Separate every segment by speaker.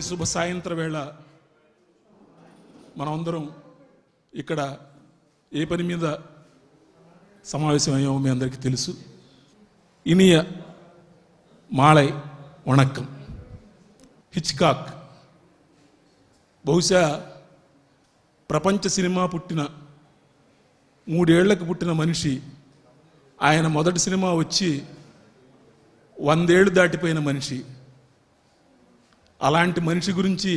Speaker 1: శుభ సాయంత్ర వేళ మనమందరం ఇక్కడ ఏ పని మీద సమావేశమయ్యామో మీ అందరికీ తెలుసు. ఇనియ మాళై వణక్కం. హిచ్కాక్ బహుశా ప్రపంచ సినిమా పుట్టిన 3 ఏళ్లకు పుట్టిన మనిషి. ఆయన మొదటి సినిమా వచ్చి 100 ఏళ్ళు దాటిపోయిన మనిషి. అలాంటి మనిషి గురించి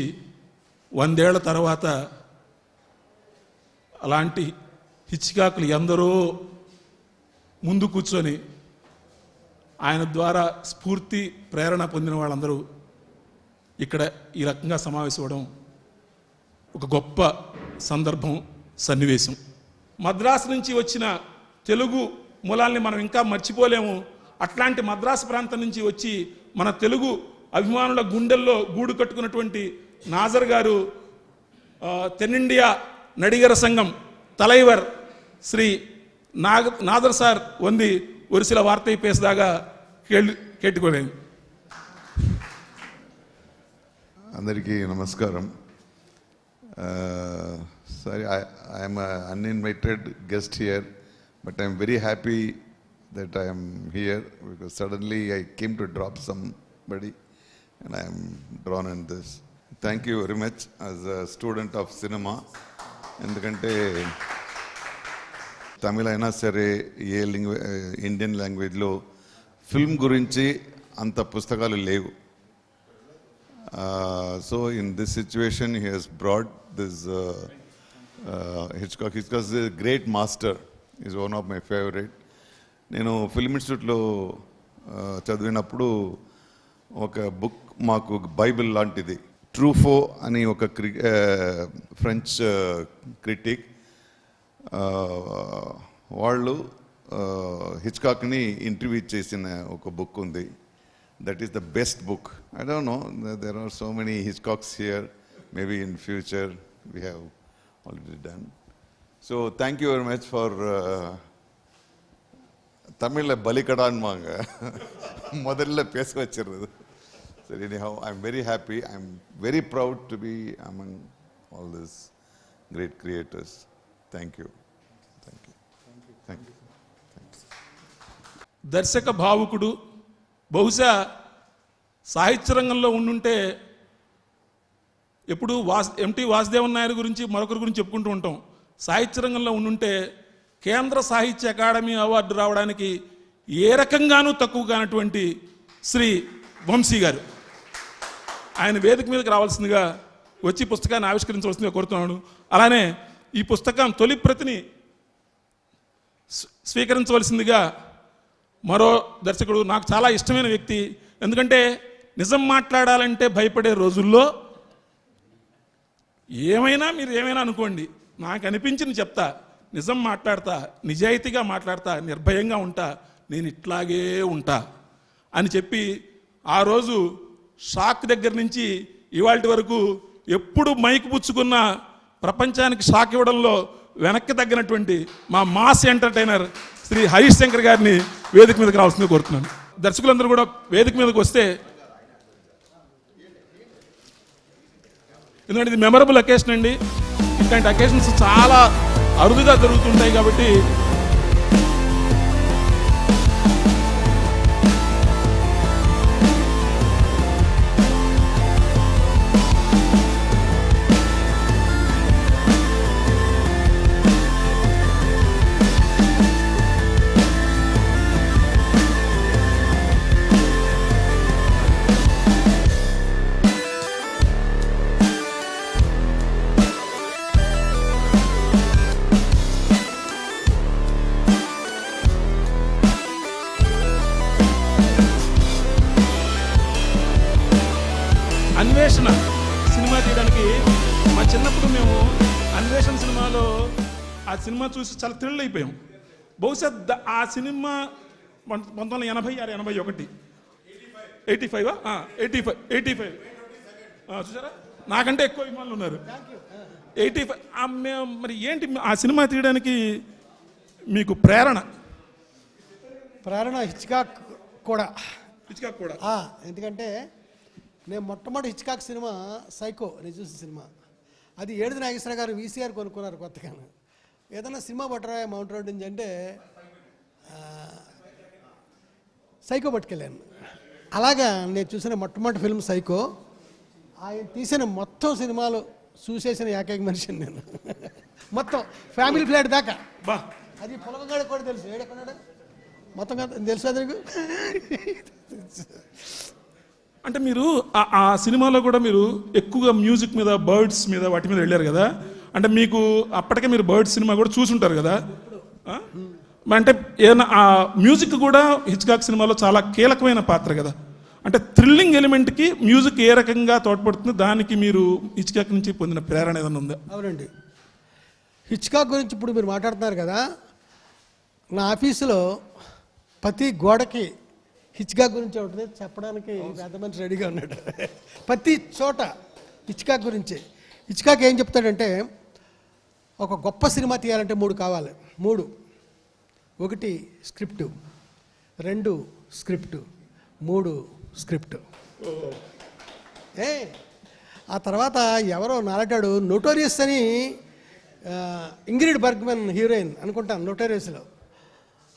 Speaker 1: 100 ఏళ్ల తర్వాత అలాంటి హిచ్కాకులు ఎందరో ముందు కూర్చొని ఆయన ద్వారా స్ఫూర్తి ప్రేరణ పొందిన వాళ్ళందరూ ఇక్కడ ఈ రకంగా సమావేశం అవ్వడం ఒక గొప్ప సందర్భం, సన్నివేశం. మద్రాసు నుంచి వచ్చిన తెలుగు మూలాల్ని మనం ఇంకా మర్చిపోలేము. అట్లాంటి మద్రాసు ప్రాంతం నుంచి వచ్చి మన తెలుగు అభిమానుల గుండెల్లో గూడు కట్టుకున్నటువంటి నాజర్ గారు తెన్నిండియా నడిగర సంఘం తలైవర్ శ్రీ నాదర్ సార్ వంది ஒரு சில வார்த்தை பேசுதாக கேட்டுக்கொள்கிறேன்.
Speaker 2: అందరికీ నమస్కారం. Sorry, I am an uninvited guest here, but I am very happy that I am here because suddenly I came to drop somebody and I am drawn in this. Thank you very much as a student of cinema. ఎందుకంటే తమిళ అయినా సరే ఏ Indian లాంగ్వేజ్లో film గురించి అంత పుస్తకాలు లేవు. So in this situation he has brought this Hitchcock. Hitchcock is a great master, is one of my favourite. నేను film ఇన్స్టిట్యూట్లో చదివినప్పుడు ఒక బుక్ మాకు బైబిల్ లాంటిది, ట్రూఫో అని ఒక ఫ్రెంచ్ క్రిటిక్, వాళ్ళు హిచ్కాక్ని ఇంటర్వ్యూ చేసిన ఒక బుక్ ఉంది. That is the best book. I don't know, there are so many Hitchcocks here, maybe in future we have already done. So thank you very much for தமிழில் பலிக்கடான்வாங்க, முதல்ல பேச வச்சிருந்தது. So anyhow, I'm very happy. I'm very proud to be among all these great creators. Thank you. Thank you. Thank you. Thanks.
Speaker 1: దర్శక భావుకుడు. బహుశా సాహిత్య రంగంలో ఉండుంటే ఎప్పుడు ఎంటి వాసుదేవన్ నాయుడు గురించి మరొకరి గురించి చెప్పుకుంటూ ఉంటాం. సాహిత్య రంగంలో ఉండుంటే కేంద్ర సాహిత్య అకాడమీ అవార్డు రావడానికి ఏ రకంగానూ తక్కువ కానటువంటి శ్రీ వంశీ గారు, ఆయన వేదిక మీదకి రావాల్సిందిగా వచ్చి పుస్తకాన్ని ఆవిష్కరించవలసిందిగా కోరుతున్నాను. అలానే ఈ పుస్తకం తొలి ప్రతిని స్వీకరించవలసిందిగా మరో దర్శకుడు, నాకు చాలా ఇష్టమైన వ్యక్తి. ఎందుకంటే నిజం మాట్లాడాలంటే భయపడే రోజుల్లో ఏమైనా మీరు ఏమైనా అనుకోండి, నాకు అనిపించింది చెప్తా, నిజం మాట్లాడతా, నిజాయితీగా మాట్లాడతా, నిర్భయంగా ఉంటా, నేను ఇట్లాగే ఉంటా అని చెప్పి ఆ రోజు షాక్ దగ్గర నుంచి ఇవాళ వరకు ఎప్పుడు మైకు పుచ్చుకున్న ప్రపంచానికి షాక్ ఇవ్వడంలో వెనక్కి తగ్గినటువంటి మా మాస్ ఎంటర్టైనర్ శ్రీ హరీష్ శంకర్ గారిని వేదిక మీదకి రావాల్సింది కోరుతున్నాను. దర్శకులందరూ కూడా వేదిక మీదకి వస్తే, ఎందుకంటే ఇది మెమరబుల్ అకేషన్ అండి. ఇట్లాంటి అకేషన్స్ చాలా అరుదుగా జరుగుతుంటాయి కాబట్టి అన్వేషణ సినిమా తీయడానికి మా చిన్నప్పుడు మేము అన్వేషణ సినిమాలో ఆ సినిమా చూసి చాలా థ్రిల్ అయిపోయాం. బహుశా ఆ సినిమా 1986, 81, 85 చూసారా, నాకంటే ఎక్కువ అభిమానులు ఉన్నారు. 85. మరి ఏంటి ఆ సినిమా తీయడానికి మీకు ప్రేరణ?
Speaker 3: హిచ్కాక్ కూడా
Speaker 1: ఎందుకంటే
Speaker 3: నేను మొట్టమొదటి హిచ్కాక్ సినిమా సైకో, నేను చూసిన సినిమా. అది ఏడుది నాగేశ్వర గారు వీసీఆర్ కొనుక్కున్నారు కొత్తగా. ఏదైనా సినిమా పట్టరా మౌంట్ రోడ్ నుంచి అంటే సైకో పట్టుకెళ్ళాను. అలాగా నేను చూసిన మొట్టమొదటి ఫిల్మ్ సైకో. ఆయన తీసిన మొత్తం సినిమాలు చూసేసిన ఏకైక మనిషిని నేను. మొత్తం ఫ్యామిలీ ఫ్లాట్ దాకా.
Speaker 1: బా
Speaker 3: అది పొలగాడు కూడా తెలుసు. ఏడెక్కడాడు మొత్తం తెలుసు అది నీకు.
Speaker 1: అంటే మీరు ఆ సినిమాలో కూడా మీరు ఎక్కువగా మ్యూజిక్ మీద, బర్డ్స్ మీద, వాటి మీద వెళ్ళారు కదా. అంటే మీకు అప్పటికే మీరు బర్డ్స్ సినిమా కూడా చూసుంటారు కదా. ఆ? అంటే ఏదైనా ఆ మ్యూజిక్ కూడా హిచ్కాక్ సినిమాలో చాలా కీలకమైన పాత్ర కదా. అంటే థ్రిల్లింగ్ ఎలిమెంట్కి మ్యూజిక్ ఏ రకంగా తోడ్పడుతుంది, దానికి మీరు హిచ్కాక్ నుంచి పొందిన ప్రేరణ ఏదైనా ఉందా?
Speaker 3: అవునండి. హిచ్కాక్ గురించి ఇప్పుడు మీరు మాట్లాడుతున్నారు కదా. నా ఆఫీసులో ప్రతి గోడకి హిచ్కాక్ గురించి ఉంటుంది చెప్పడానికి పెద్ద మనిషి రెడీగా ఉన్నాడు. ప్రతి చోట హిచ్కాక్ గురించి. హిచ్కాక్ ఏం చెప్తాడంటే, ఒక గొప్ప సినిమా తీయాలంటే 3 కావాలి. 3: 1 స్క్రిప్టు, 2 స్క్రిప్టు, 3 స్క్రిప్టు. ఆ తర్వాత ఎవరో నాలటాడు నోటోరియస్ అని, ఇంగ్రిడ్ బర్గ్మన్ హీరోయిన్ అనుకుంటాను నోటోరియస్లో.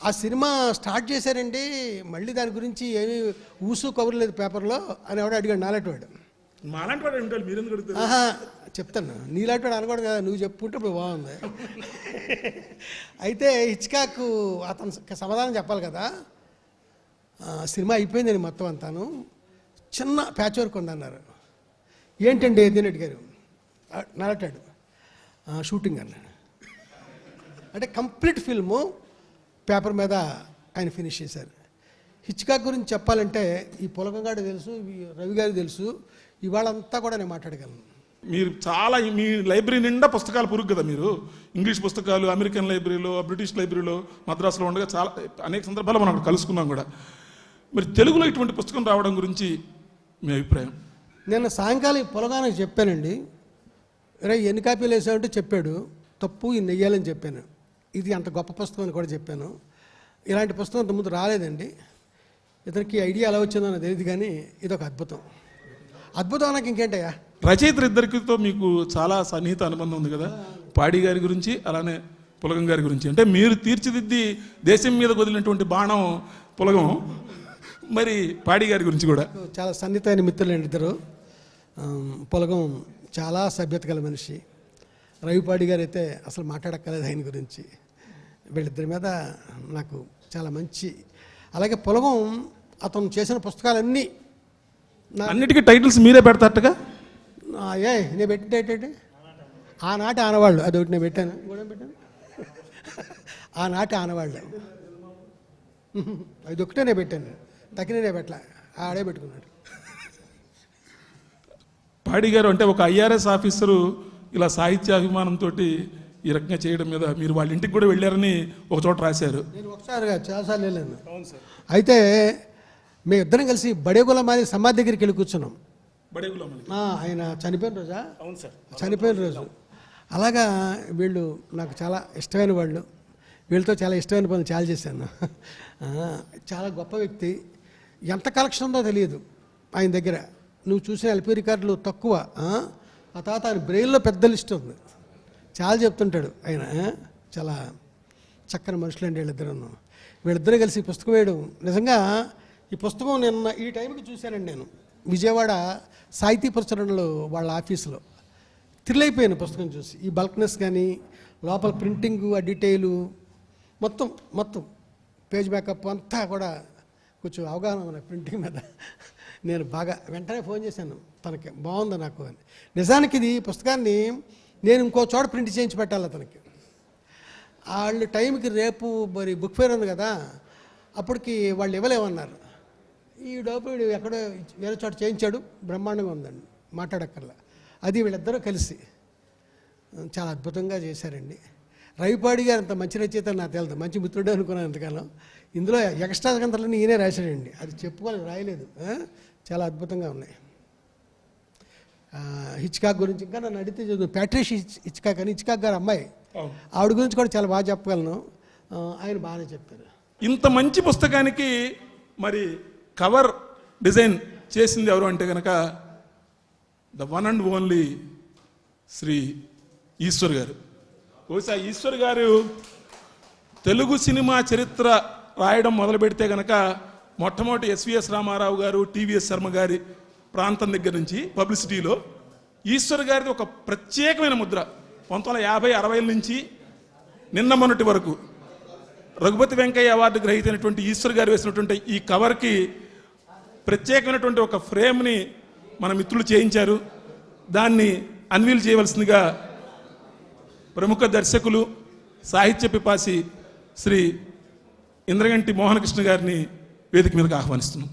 Speaker 3: ఆ సినిమా స్టార్ట్ చేశారండి, మళ్ళీ దాని గురించి ఏమీ ఊసు కబురు లేదు పేపర్లో అని ఎవడో అడిగాడు నాలటివాడు.
Speaker 1: మాలాంటి వాడు ఉంటాడు, మీరు ఎందుకు అడుగుతారు?
Speaker 3: ఆహా, చెప్తాను. నీలాంటి వాడు అనకూడదు కదా, నువ్వు చెప్పుకుంటే ఇప్పుడు బాగుంది. అయితే హిచ్కాక్ అతను సమాధానం చెప్పాలి కదా. సినిమా అయిపోయిందని మొత్తం అంతాను, చిన్న ప్యాచ్ వర్క్ ఉందన్నారు. ఏంటండి ఏదని అడిగారు. నలటాడు షూటింగ్ అన్నాడు. అంటే కంప్లీట్ ఫిల్ము పేపర్ మీద ఆయన ఫినిష్ చేశారు. హిచ్కాక్ గురించి చెప్పాలంటే ఈ పులకంగాడు తెలుసు, రవి గారు తెలుసు, ఇవాళంతా కూడా నేను మాట్లాడగలను.
Speaker 1: మీరు చాలా మీ లైబ్రరీ నిండా పుస్తకాలు పురుగు కదా. మీరు ఇంగ్లీష్ పుస్తకాలు, అమెరికన్ లైబ్రరీలో, బ్రిటిష్ లైబ్రరీలో, మద్రాసులో ఉండగా చాలా అనేక సందర్భాలు మనం అక్కడ కలుసుకున్నాం కూడా. మరి తెలుగులో ఇటువంటి పుస్తకం రావడం గురించి మీ అభిప్రాయం?
Speaker 3: నేను సాయంకాలం ఈ పులగానికి చెప్పానండి. ఎన్ని కాపీలు వేసామంటే చెప్పాడు, తప్పు ఇన్ని వెయ్యాలని చెప్పాను. ఇది అంత గొప్ప పుస్తకం అని కూడా చెప్పాను. ఇలాంటి పుస్తకం అంతకుముందు రాలేదండి. ఇతనికి ఐడియా ఎలా వచ్చిందో నాకు తెలియదు, కానీ ఇదొక అద్భుతం. అద్భుతం నాకు ఇంకేంటయ్యా.
Speaker 1: రచయితలిద్దరితో మీకు చాలా సన్నిహిత అనుబంధం ఉంది కదా. పాడి గారి గురించి, అలానే పులగం గారి గురించి. అంటే మీరు తీర్చిదిద్ది దేశం మీద వదిలినటువంటి బాణం పులగం, మరి పాడి గారి గురించి కూడా
Speaker 3: చాలా సన్నిహితమైన మిత్రులండి ఇద్దరు. పులగం చాలా సభ్యత గల మనిషి. రవిపాడి గారు అయితే అసలు మాట్లాడక్కర్లేదు ఆయన గురించి. వీళ్ళిద్దరి మీద నాకు చాలా మంచి. అలాగే పులగం అతను చేసిన పుస్తకాలన్నీ
Speaker 1: అన్నిటికీ టైటిల్స్ మీరే పెడతారటగా.
Speaker 3: నేను పెట్టేటండి ఆనాటి ఆనవాళ్ళు, అదొకటి నేను పెట్టాను. ఆనాటి ఆనవాళ్ళు అదొకటే నేను పెట్టాను, తగిననే పెట్టలే, ఆడే పెట్టుకున్నాడు.
Speaker 1: పాడి గారు అంటే ఒక ఐఆర్ఎస్ ఆఫీసరు ఇలా సాహిత్యాభిమానంతో ఈ రకంగా చేయడం మీద మీరు వాళ్ళ ఇంటికి కూడా వెళ్ళారని ఒక చోట రాశారు.
Speaker 3: నేను ఒకసారిగా చాలాసార్లు వెళ్ళాను. అయితే మేము ఇద్దరం కలిసి బడేగుల మాది సమాధి దగ్గరికి వెళ్ళి కూర్చున్నాం. ఆయన చనిపోయిన రోజా?
Speaker 1: అవును సార్,
Speaker 3: చనిపోయిన రోజు. అలాగా వీళ్ళు నాకు చాలా ఇష్టమైన వాళ్ళు. వీళ్ళతో చాలా ఇష్టమైన పనులు చాలా చేశాను. చాలా గొప్ప వ్యక్తి. ఎంత కలెక్షన్ ఉందో తెలియదు ఆయన దగ్గర. నువ్వు చూసిన ఎల్పీ రికార్డులు తక్కువ. ఆ తర్వాత ఆయన బ్రెయిన్లో పెద్ద లిస్ట్ ఉంది, చాలా చెప్తుంటాడు ఆయన. చాలా చక్కని మనుషులండి వీళ్ళిద్దరూ. వీళ్ళిద్దరూ కలిసి పుస్తకం వేయడం నిజంగా. ఈ పుస్తకం నిన్న ఈ టైంకి చూశానండి నేను విజయవాడ సాహితీ ప్రచురణలు వాళ్ళ ఆఫీసులో. థ్రిల్ అయిపోయాను పుస్తకం చూసి. ఈ బల్క్నెస్ కానీ, లోపల ప్రింటింగు, ఆ డీటెయిలు మొత్తం పేజ్ బ్యాకప్ అంతా కూడా కొంచెం అవగాహన ఉంది ప్రింటింగ్ మీద. నేను బాగా వెంటనే ఫోన్ చేశాను తనకి, బాగుంది నాకు అని. నిజానికి ఇది పుస్తకాన్ని నేను ఇంకో చోట ప్రింట్ చేయించి పెట్టాలి అతనికి. వాళ్ళు టైంకి రేపు మరి బుక్ ఫేర్ ఉంది కదా, అప్పటికి వాళ్ళు ఇవ్వలేమన్నారు. ఈ డబ్బు ఎక్కడో వేరే చోట చేయించాడు, బ్రహ్మాండంగా ఉందండి, మాట్లాడక్కర్లా. అది వీళ్ళిద్దరూ కలిసి చాలా అద్భుతంగా చేశారండి. రవిపాడి గారు అంత మంచి రచయిత నాకు తెలియదు, మంచి మిత్రుడే అనుకున్నాను ఎంతకాలం. ఇందులో ఎక్స్ట్రా గ్రంథాలన్నీ ఈయనే రాశాడండి, అది చెప్పుకోవాలి, రాయలేదు. చాలా అద్భుతంగా ఉన్నాయి. హిచ్కాక్ గురించి ఇంకా నన్ను అడిగితే చదువు ప్యాట్రిష్ హిచ్కాక్ అని, హిచ్కాక్ గారు అమ్మాయి, ఆవిడ గురించి కూడా చాలా బాగా చెప్పగలను. ఆయన బాగానే చెప్పారు.
Speaker 1: ఇంత మంచి పుస్తకానికి మరి కవర్ డిజైన్ చేసింది ఎవరు అంటే కనుక the one and only Shri Eshwar గారు. బహుశా ఈశ్వర్ గారు తెలుగు సినిమా చరిత్ర రాయడం మొదలు పెడితే కనుక మొట్టమొదటి ఎస్విఎస్ రామారావు గారు, టీవీఎస్ శర్మ గారి ప్రాంతం దగ్గర నుంచి పబ్లిసిటీలో ఈశ్వర్ గారిది ఒక ప్రత్యేకమైన ముద్ర. 1950-60 నుంచి నిన్న మొన్నటి వరకు రఘుపతి వెంకయ్య అవార్డు గ్రహీత అయినటువంటి ఈశ్వర్ గారు వేసినటువంటి ఈ కవర్కి ప్రత్యేకమైనటువంటి ఒక ఫ్రేమ్ని మన మిత్రులు చేయించారు. దాన్ని అన్వీల్ చేయవలసిందిగా ప్రముఖ దర్శకులు, సాహిత్య పిపాసి శ్రీ ఇంద్రగంటి మోహనకృష్ణ గారిని వేదిక మీదకి ఆహ్వానిస్తున్నాం.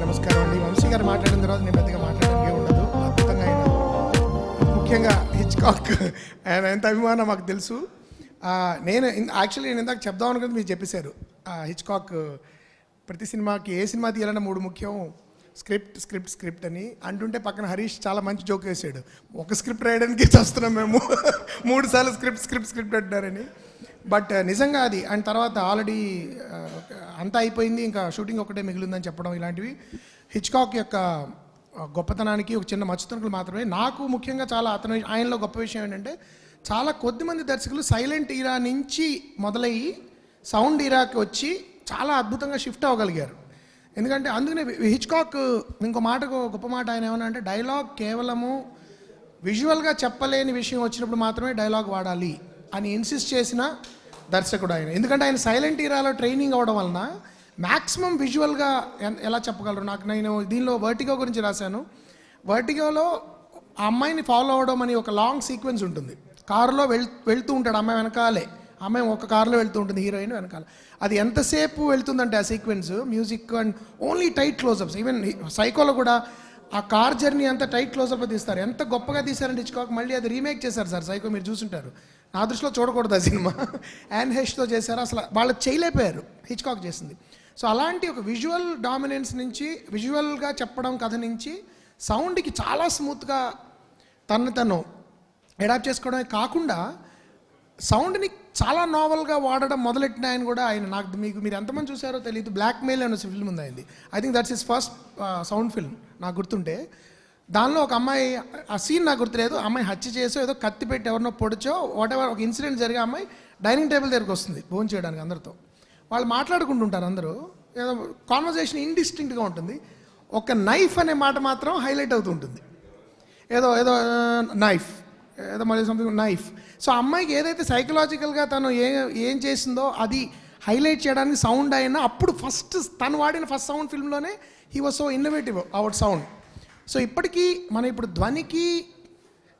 Speaker 4: నమస్కారం అండి. వంశీ గారు మాట్లాడిన తర్వాత నేను పెద్దగా మాట్లాడడానికి ఉండదు. అద్భుతంగా ఆయన, ముఖ్యంగా హిచ్కాక్ ఆయన ఎంత అభిమానం మాకు తెలుసు. నేను యాక్చువల్లీ నేను ఇందాక చెప్దాం అనుకున్నది మీరు చెప్పేశారు. హిచ్కాక్ ప్రతి సినిమాకి ఏ సినిమా తీయాలన్నా 3 ముఖ్యం, స్క్రిప్ట్ స్క్రిప్ట్ స్క్రిప్ట్ అని అంటుంటే పక్కన హరీష్ చాలా మంచి జోక్ వేసాడు. ఒక స్క్రిప్ట్ రాయడానికి చేస్తున్నాం మేము 3 సార్లు స్క్రిప్ట్ స్క్రిప్ట్ స్క్రిప్ట్ అంటారని. బట్ నిజంగా అది అండ్ తర్వాత ఆల్రెడీ అంతా అయిపోయింది, ఇంకా షూటింగ్ ఒకటే మిగిలిందని చెప్పడం, ఇలాంటివి హిచ్కాక్ యొక్క గొప్పతనానికి ఒక చిన్న మచ్చుతనుకులు మాత్రమే. నాకు ముఖ్యంగా చాలా ఆయనలో గొప్ప విషయం ఏంటంటే చాలా కొద్దిమంది దర్శకులు సైలెంట్ ఈరా నుంచి మొదలయ్యి సౌండ్ ఈరాకి వచ్చి చాలా అద్భుతంగా షిఫ్ట్ అవ్వగలిగారు. ఎందుకంటే అందుకనే హిచ్కాక్ ఇంకో మాట, గొప్ప మాట ఆయన ఏమన్నా అంటే డైలాగ్ కేవలము విజువల్గా చెప్పలేని విషయం వచ్చినప్పుడు మాత్రమే డైలాగ్ వాడాలి అని ఇన్సిస్ట్ చేసిన దర్శకుడు ఆయన. ఎందుకంటే ఆయన సైలెంట్ ఈరాలో ట్రైనింగ్ అవ్వడం వలన మ్యాక్సిమం విజువల్గా ఎలా చెప్పగలరు. నేను దీనిలో వర్టిగో గురించి రాశాను. వర్టిగోలో ఆ అమ్మాయిని ఫాలో అవడం అని ఒక లాంగ్ సీక్వెన్స్ ఉంటుంది. కారులో వెళ్తూ ఉంటాడు, అమ్మాయి వెనకాలే, అమ్మాయి ఒక కారులో వెళ్తూ ఉంటుంది, హీరోయిన్ వెనకాల. అది ఎంతసేపు వెళ్తుందంటే ఆ sequence, music and only tight closeups. Even సైకోలో కూడా ఆ కార్ జర్నీ అంతా టైట్ క్లోజప్లో తీస్తారు. ఎంత గొప్పగా తీశారంటే హిచ్కాక్ మళ్ళీ అది రీమేక్ చేశారు సార్. సైకో మీరు చూసుంటారు. నా దృష్టిలో చూడకూడదు ఆ సినిమా. యాన్ హెష్తో చేశారు. అసలు వాళ్ళు చేయలేకపోయారు, హిచ్కాక్ చేసింది. సో అలాంటి ఒక విజువల్ డామినెన్స్ నుంచి, విజువల్గా చెప్పడం కథ నుంచి సౌండ్కి చాలా స్మూత్గా తను అడాప్ట్ చేసుకోవడమే కాకుండా సౌండ్ని చాలా నావల్గా వాడడం మొదలెట్టిన ఆయన కూడా ఆయన. నాకు మీరు ఎంతమంది చూసారో తెలియదు, బ్లాక్ మెయిల్ అనే ఫిల్మ్ ఉంది అయింది. I think that's his first sound film నాకు గుర్తుంటే. దానిలో ఒక అమ్మాయి, ఆ సీన్ నాకు గుర్తులేదు, అమ్మాయి హత్య చేసో ఏదో కత్తి పెట్టి ఎవరినో పొడిచో వాట్ ఎవర్ ఒక ఇన్సిడెంట్ జరిగే అమ్మాయి డైనింగ్ టేబుల్ దగ్గరికి వస్తుంది భోజనం చేయడానికి. అందరితో వాళ్ళు మాట్లాడుకుంటుంటారు, అందరూ ఏదో కాన్వర్జేషన్ ఇండిస్టింక్ట్గా ఉంటుంది. ఒక నైఫ్ అనే మాట మాత్రం హైలైట్ అవుతూ ఉంటుంది. ఏదో ఏదో నైఫ్, ఏదో మళ్ళీ సంథింగ్ నైఫ్. సో అమ్మాయికి ఏదైతే సైకలాజికల్గా తను ఏం చేసిందో అది హైలైట్ చేయడానికి సౌండ్ అయినా అప్పుడు తను వాడిన ఫస్ట్ సౌండ్ ఫిల్మ్లోనే he was so innovative our sound. So ఇప్పటికీ మనం ఇప్పుడు ధ్వనికి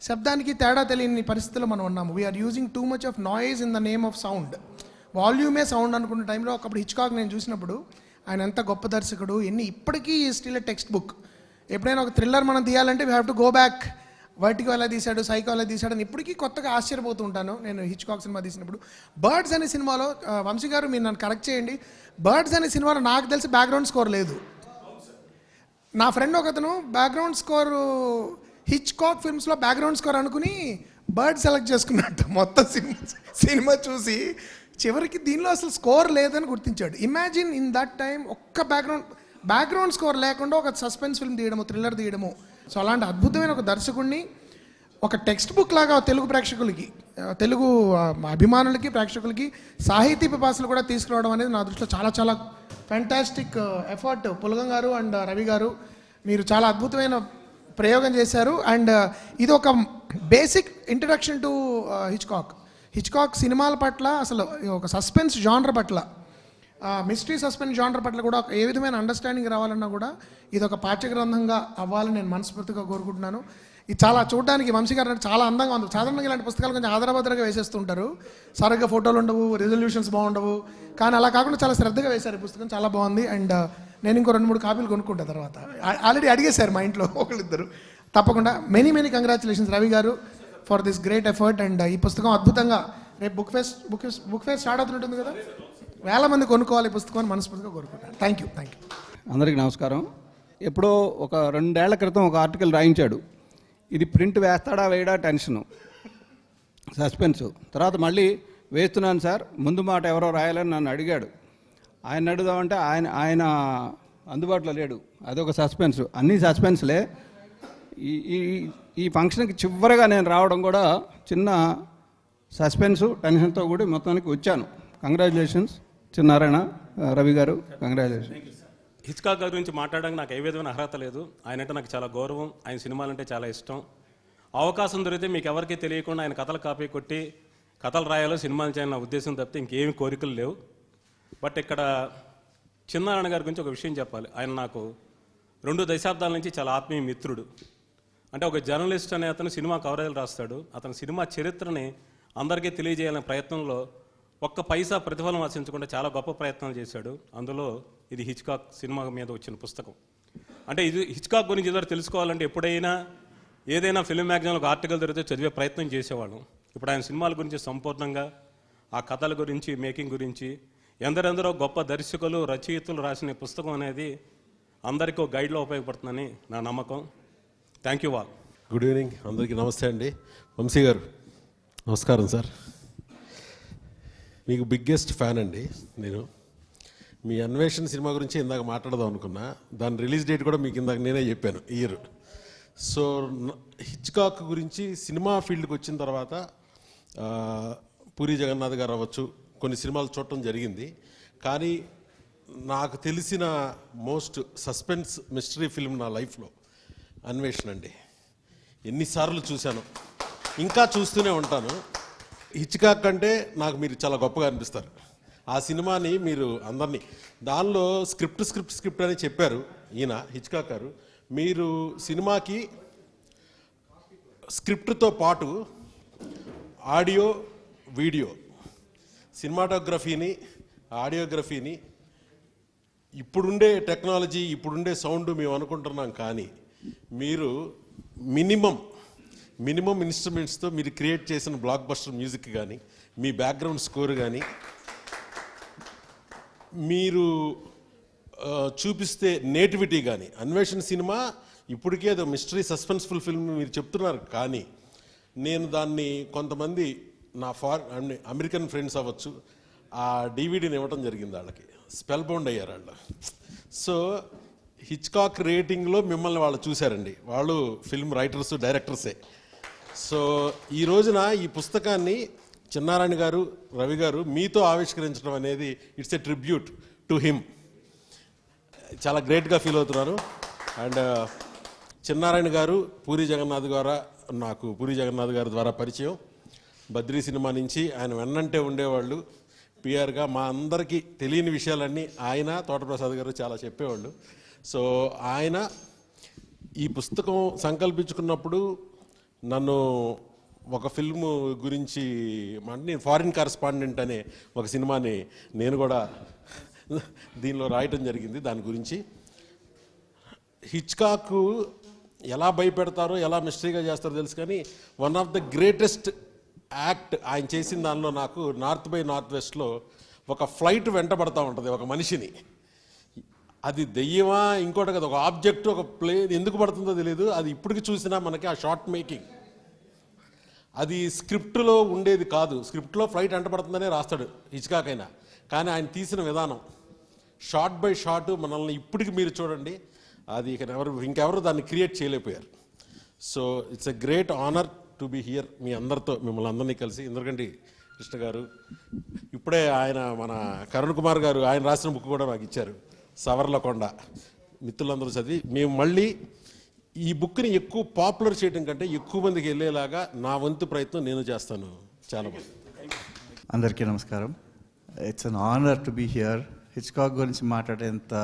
Speaker 4: శబ్దానికి తేడా తెలియని పరిస్థితుల్లో మనం ఉన్నాము. We are using too much of noise in the name of sound. వాల్యూమే సౌండ్ అనుకున్న టైంలో ఒకప్పుడు హిచ్కాక్ నేను చూసినప్పుడు ఆయన ఎంత గొప్ప దర్శకుడు, ఇప్పటికీ స్టిల్ టెక్స్ట్ బుక్. ఎప్పుడైనా ఒక థ్రిల్లర్ మనం తీయాలంటే we have to go back, vertigo ఎలా తీశాడు, సైకో ఎలా తీశాడు అని ఇప్పటికీ కొత్తగా ఆశ్చర్యపోతూ ఉంటాను నేను హిచ్కాక్ సినిమా తీసినప్పుడు. బర్డ్స్ అనే సినిమాలో, వంశీ గారు మీరు నన్ను కరెక్ట్ చేయండి, బర్డ్స్ అనే సినిమాలో నాకు తెలిసి బ్యాక్గ్రౌండ్ స్కోర్ లేదు. నా ఫ్రెండ్ ఒకతను బ్యాక్గ్రౌండ్ స్కోర్ హిచ్కాక్ ఫిల్మ్స్లో బ్యాక్గ్రౌండ్ స్కోర్ అనుకుని బర్డ్ సెలెక్ట్ చేసుకున్నట్టు మొత్తం సినిమా చూసి చివరికి దీనిలో అసలు స్కోర్ లేదని గుర్తించాడు. ఇమాజిన్ ఇన్ దట్ టైం ఒక్క బ్యాక్గ్రౌండ్ స్కోర్ లేకుండా ఒక సస్పెన్స్ ఫిల్మ్ తీయడము, థ్రిల్లర్ తీయడము. సో అలాంటి అద్భుతమైన ఒక దర్శకుడిని ఒక టెక్స్ట్ బుక్ లాగా తెలుగు ప్రేక్షకులకి, తెలుగు అభిమానులకి, ప్రేక్షకులకి, సాహితీ పిపాసులు కూడా తీసుకురావడం అనేది నా దృష్టిలో చాలా చాలా ఫ్యాంటాస్టిక్ ఎఫర్ట్. పులగం గారు అండ్ రవి గారు మీరు చాలా అద్భుతమైన ప్రయోగం చేశారు. అండ్ ఇది ఒక బేసిక్ ఇంట్రడక్షన్ టు హిచ్కాక్ సినిమాల పట్ల, అసలు ఒక సస్పెన్స్ జానర్ పట్ల, మిస్టరీ సస్పెన్స్ జానర్ పట్ల కూడా ఏ విధమైన అండర్స్టాండింగ్ రావాలన్నా కూడా ఇది ఒక పాఠ్యగ్రంథంగా అవ్వాలని నేను మనస్ఫూర్తిగా కోరుకుంటున్నాను. ఇది చాలా చూడడానికి వంశీ గారు చాలా అందంగా ఉంది. సాధారణంగా ఇలాంటి పుస్తకాలు కొంచెం ఆదరభద్రగా వేసేస్తుంటారు, సరిగ్గా ఫోటోలు ఉండవు, రిజల్యూషన్స్ బాగుండవు. కానీ అలా కాకుండా చాలా శ్రద్ధగా వేశారు ఈ పుస్తకం, చాలా బాగుంది. అండ్ నేను ఇంకో 2-3 కాపీలు కొనుక్కుంటా తర్వాత. ఆల్రెడీ అడిగేశారు మా ఇంట్లో ఒకళ్ళిద్దరు. తప్పకుండా మెనీ కంగ్రాచులేషన్స్ రవి గారు for this great effort. And ఈ పుస్తకం అద్భుతంగా రేపు బుక్ ఫేర్ స్టార్ట్ అవుతుంటుంది కదా, వేల మంది కొనుక్కోవాలి ఈ పుస్తకం అని మనస్ఫూర్తిగా కోరుకుంటాను. Thank you.
Speaker 5: అందరికీ నమస్కారం. ఎప్పుడో ఒక 2 ఏళ్ల క్రితం ఒక ఆర్టికల్ రాయించాడు. ఇది ప్రింట్ వేస్తాడా వేయడా టెన్షను, సస్పెన్సు. తర్వాత మళ్ళీ వేస్తున్నాను సార్, ముందు మాట ఎవరో రాయాలని నన్ను అడిగాడు. ఆయన అడుగుదామంటే ఆయన అందుబాటులో లేడు, అదొక సస్పెన్సు. అన్నీ సస్పెన్స్లే. ఈ ఫంక్షన్కి చివరిగా నేను రావడం కూడా చిన్న సస్పెన్సు టెన్షన్తో కూడా మొత్తానికి వచ్చాను. కంగ్రాచులేషన్స్ చిన్నారాయణ రవి గారు, కంగ్రాచులేషన్స్.
Speaker 6: హిచ్కాక్ గారి గురించి మాట్లాడడానికి నాకు ఏ విధమైన అర్హత లేదు. ఆయన అంటే నాకు చాలా గౌరవం, ఆయన సినిమాలంటే చాలా ఇష్టం. అవకాశం దొరికితే మీకు ఎవరికీ తెలియకుండా ఆయన కథలు కాపీ కొట్టి కథలు రాయాలో సినిమాలు చేయాలన్న ఉద్దేశం తప్పితే ఇంకేమి కోరికలు లేవు. బట్ ఇక్కడ చిన్నారాయణ గారి గురించి ఒక విషయం చెప్పాలి. ఆయన నాకు 2 దశాబ్దాల నుంచి చాలా ఆత్మీయ మిత్రుడు. అంటే ఒక జర్నలిస్ట్ అనే అతను సినిమా కవరేజ్ రాస్తాడు. అతను సినిమా చరిత్రని అందరికీ తెలియజేయాలనే ప్రయత్నంలో ఒక్క పైసా ప్రతిఫలం ఆశించకుండా చాలా గొప్ప ప్రయత్నాలు చేశాడు. అందులో ఇది హిచ్కాక్ సినిమా మీద వచ్చిన పుస్తకం. అంటే ఇది హిచ్కాక్ గురించి ఏదో తెలుసుకోవాలంటే ఎప్పుడైనా ఏదైనా ఫిల్మ్ మ్యాగజైన్లో ఒక ఆర్టికల్ దొరికితే చదివే ప్రయత్నం చేసేవాళ్ళం. ఇప్పుడు ఆయన సినిమాల గురించి సంపూర్ణంగా, ఆ కథల గురించి, మేకింగ్ గురించి ఎందరెందరో గొప్ప దర్శకులు, రచయితలు రాసిన పుస్తకం అనేది అందరికీ ఒక గైడ్లో ఉపయోగపడుతుందని నా నమ్మకం. Thank you all.
Speaker 7: Good evening, అందరికీ నమస్తే అండి. వంశీ గారు నమస్కారం సార్. మీకు బిగ్గెస్ట్ ఫ్యాన్ అండి నేను. మీ అన్వేషణ సినిమా గురించి ఇందాక మాట్లాడదాం అనుకున్నా. దాని రిలీజ్ డేట్ కూడా మీకు ఇందాక నేనే చెప్పాను, ఇయర్. సో హిచ్కాక్ గురించి సినిమా ఫీల్డ్కి వచ్చిన తర్వాత పూరి జగన్నాథ్ గారు అవ్వచ్చు, కొన్ని సినిమాలు చూడటం జరిగింది. కానీ నాకు తెలిసిన మోస్ట్ సస్పెన్స్ మిస్టరీ ఫిల్మ్ నా లైఫ్లో అన్వేషణ అండి. ఎన్నిసార్లు చూశాను, ఇంకా చూస్తూనే ఉంటాను. హిచ్కాక్ అంటే నాకు మీరు చాలా గొప్పగా అనిపిస్తారు. ఆ సినిమాని మీరు అందరినీ దానిలో స్క్రిప్ట్ అని చెప్పారు ఈయన హిచ్కాక్ గారు. మీరు సినిమాకి స్క్రిప్ట్తో పాటు ఆడియో, వీడియో, సినిమాటోగ్రఫీని, ఆడియోగ్రఫీని, ఇప్పుడుండే టెక్నాలజీ, ఇప్పుడుండే సౌండ్ మేము అనుకుంటున్నాం. కానీ మీరు మినిమం ఇన్స్ట్రుమెంట్స్తో మీరు క్రియేట్ చేసిన బ్లాక్ బస్టర్ మ్యూజిక్ కానీ, మీ బ్యాక్గ్రౌండ్ స్కోర్ కానీ, మీరు చూపిస్తే నేటివిటీ కానీ, అన్వేషణ సినిమా ఇప్పటికే అది మిస్టరీ సస్పెన్స్ఫుల్ ఫిల్మ్ మీరు చెప్తున్నారు. కానీ నేను దాన్ని కొంతమంది నా అమెరికన్ ఫ్రెండ్స్ అవ్వచ్చు, ఆ డివిడీని ఇవ్వటం జరిగింది. వాళ్ళకి స్పెల్ బౌండ్ అయ్యారు వాళ్ళు. సో హిచ్కాక్ రేటింగ్లో మిమ్మల్ని వాళ్ళు చూశారండి. వాళ్ళు ఫిల్మ్ రైటర్స్, డైరెక్టర్సే. సో ఈ రోజున ఈ పుస్తకాన్ని చిన్నారాయణ గారు, రవి గారు మీతో ఆవిష్కరించడం అనేది it's a tribute to him. చాలా గ్రేట్గా ఫీల్ అవుతున్నాను. అండ్ చిన్నారాయణ గారు పూరి జగన్నాథ్ గారి ద్వారా పరిచయం. బద్రీ సినిమా నుంచి ఆయన వెన్నంటే ఉండేవాళ్ళు. పిఆర్గా మా అందరికీ తెలియని విషయాలన్నీ ఆయన, తోటప్రసాద్ గారు చాలా చెప్పేవాళ్ళు. సో ఆయన ఈ పుస్తకం సంకల్పించుకున్నప్పుడు నన్ను ఒక ఫిల్మ్ గురించి, నేను ఫారిన్ కరెస్పాండెంట్ అనే ఒక సినిమాని నేను కూడా దీనిలో రాయటం జరిగింది. దాని గురించి హిచ్కాక్ ఎలా భయపెడతారో, ఎలా మిస్టరీగా చేస్తారో తెలుసు. కానీ one of the greatest act ఆయన చేసిన దానిలో నాకు నార్త్ బై నార్త్ వెస్ట్లో ఒక ఫ్లైట్ వెంటబడతా ఉంటుంది ఒక మనిషిని. అది దెయ్యమా ఇంకోటి కదా, ఒక ఆబ్జెక్ట్, ఒక ప్లేన్ ఎందుకు పడుతుందో తెలియదు. అది ఇప్పటికి చూసినా మనకి ఆ షార్ట్ మేకింగ్ అది స్క్రిప్ట్లో ఉండేది కాదు. స్క్రిప్ట్లో ఫ్లైట్ వెంటబడుతుందనే రాస్తాడు హిచ్కాక్ అయినా. కానీ ఆయన తీసిన విధానం షార్ట్ బై షార్ట్ మనల్ని ఇప్పటికి మీరు చూడండి, అది ఇంకెవరు దాన్ని క్రియేట్ చేయలేకపోయారు. So it's a great honour to be here మీ అందరితో, మిమ్మల్ని అందరినీ కలిసి. ఎందుకంటే కృష్ణ గారు ఇప్పుడే ఆయన మన కరుణ్ కుమార్ గారు ఆయన రాసిన బుక్ కూడా నాకు ఇచ్చారు, సవర్లకొండ. మిత్రులందరూ చదివి మేము మళ్ళీ ఈ బుక్ని ఎక్కువ పాపులర్ చేయడం కంటే ఎక్కువ మందికి వెళ్ళేలాగా నా వంతు ప్రయత్నం నేను చేస్తాను. చాలా బాగుంది.
Speaker 8: అందరికీ నమస్కారం. It's an honour to be here. Hitchcock గురించి మాట్లాడేంత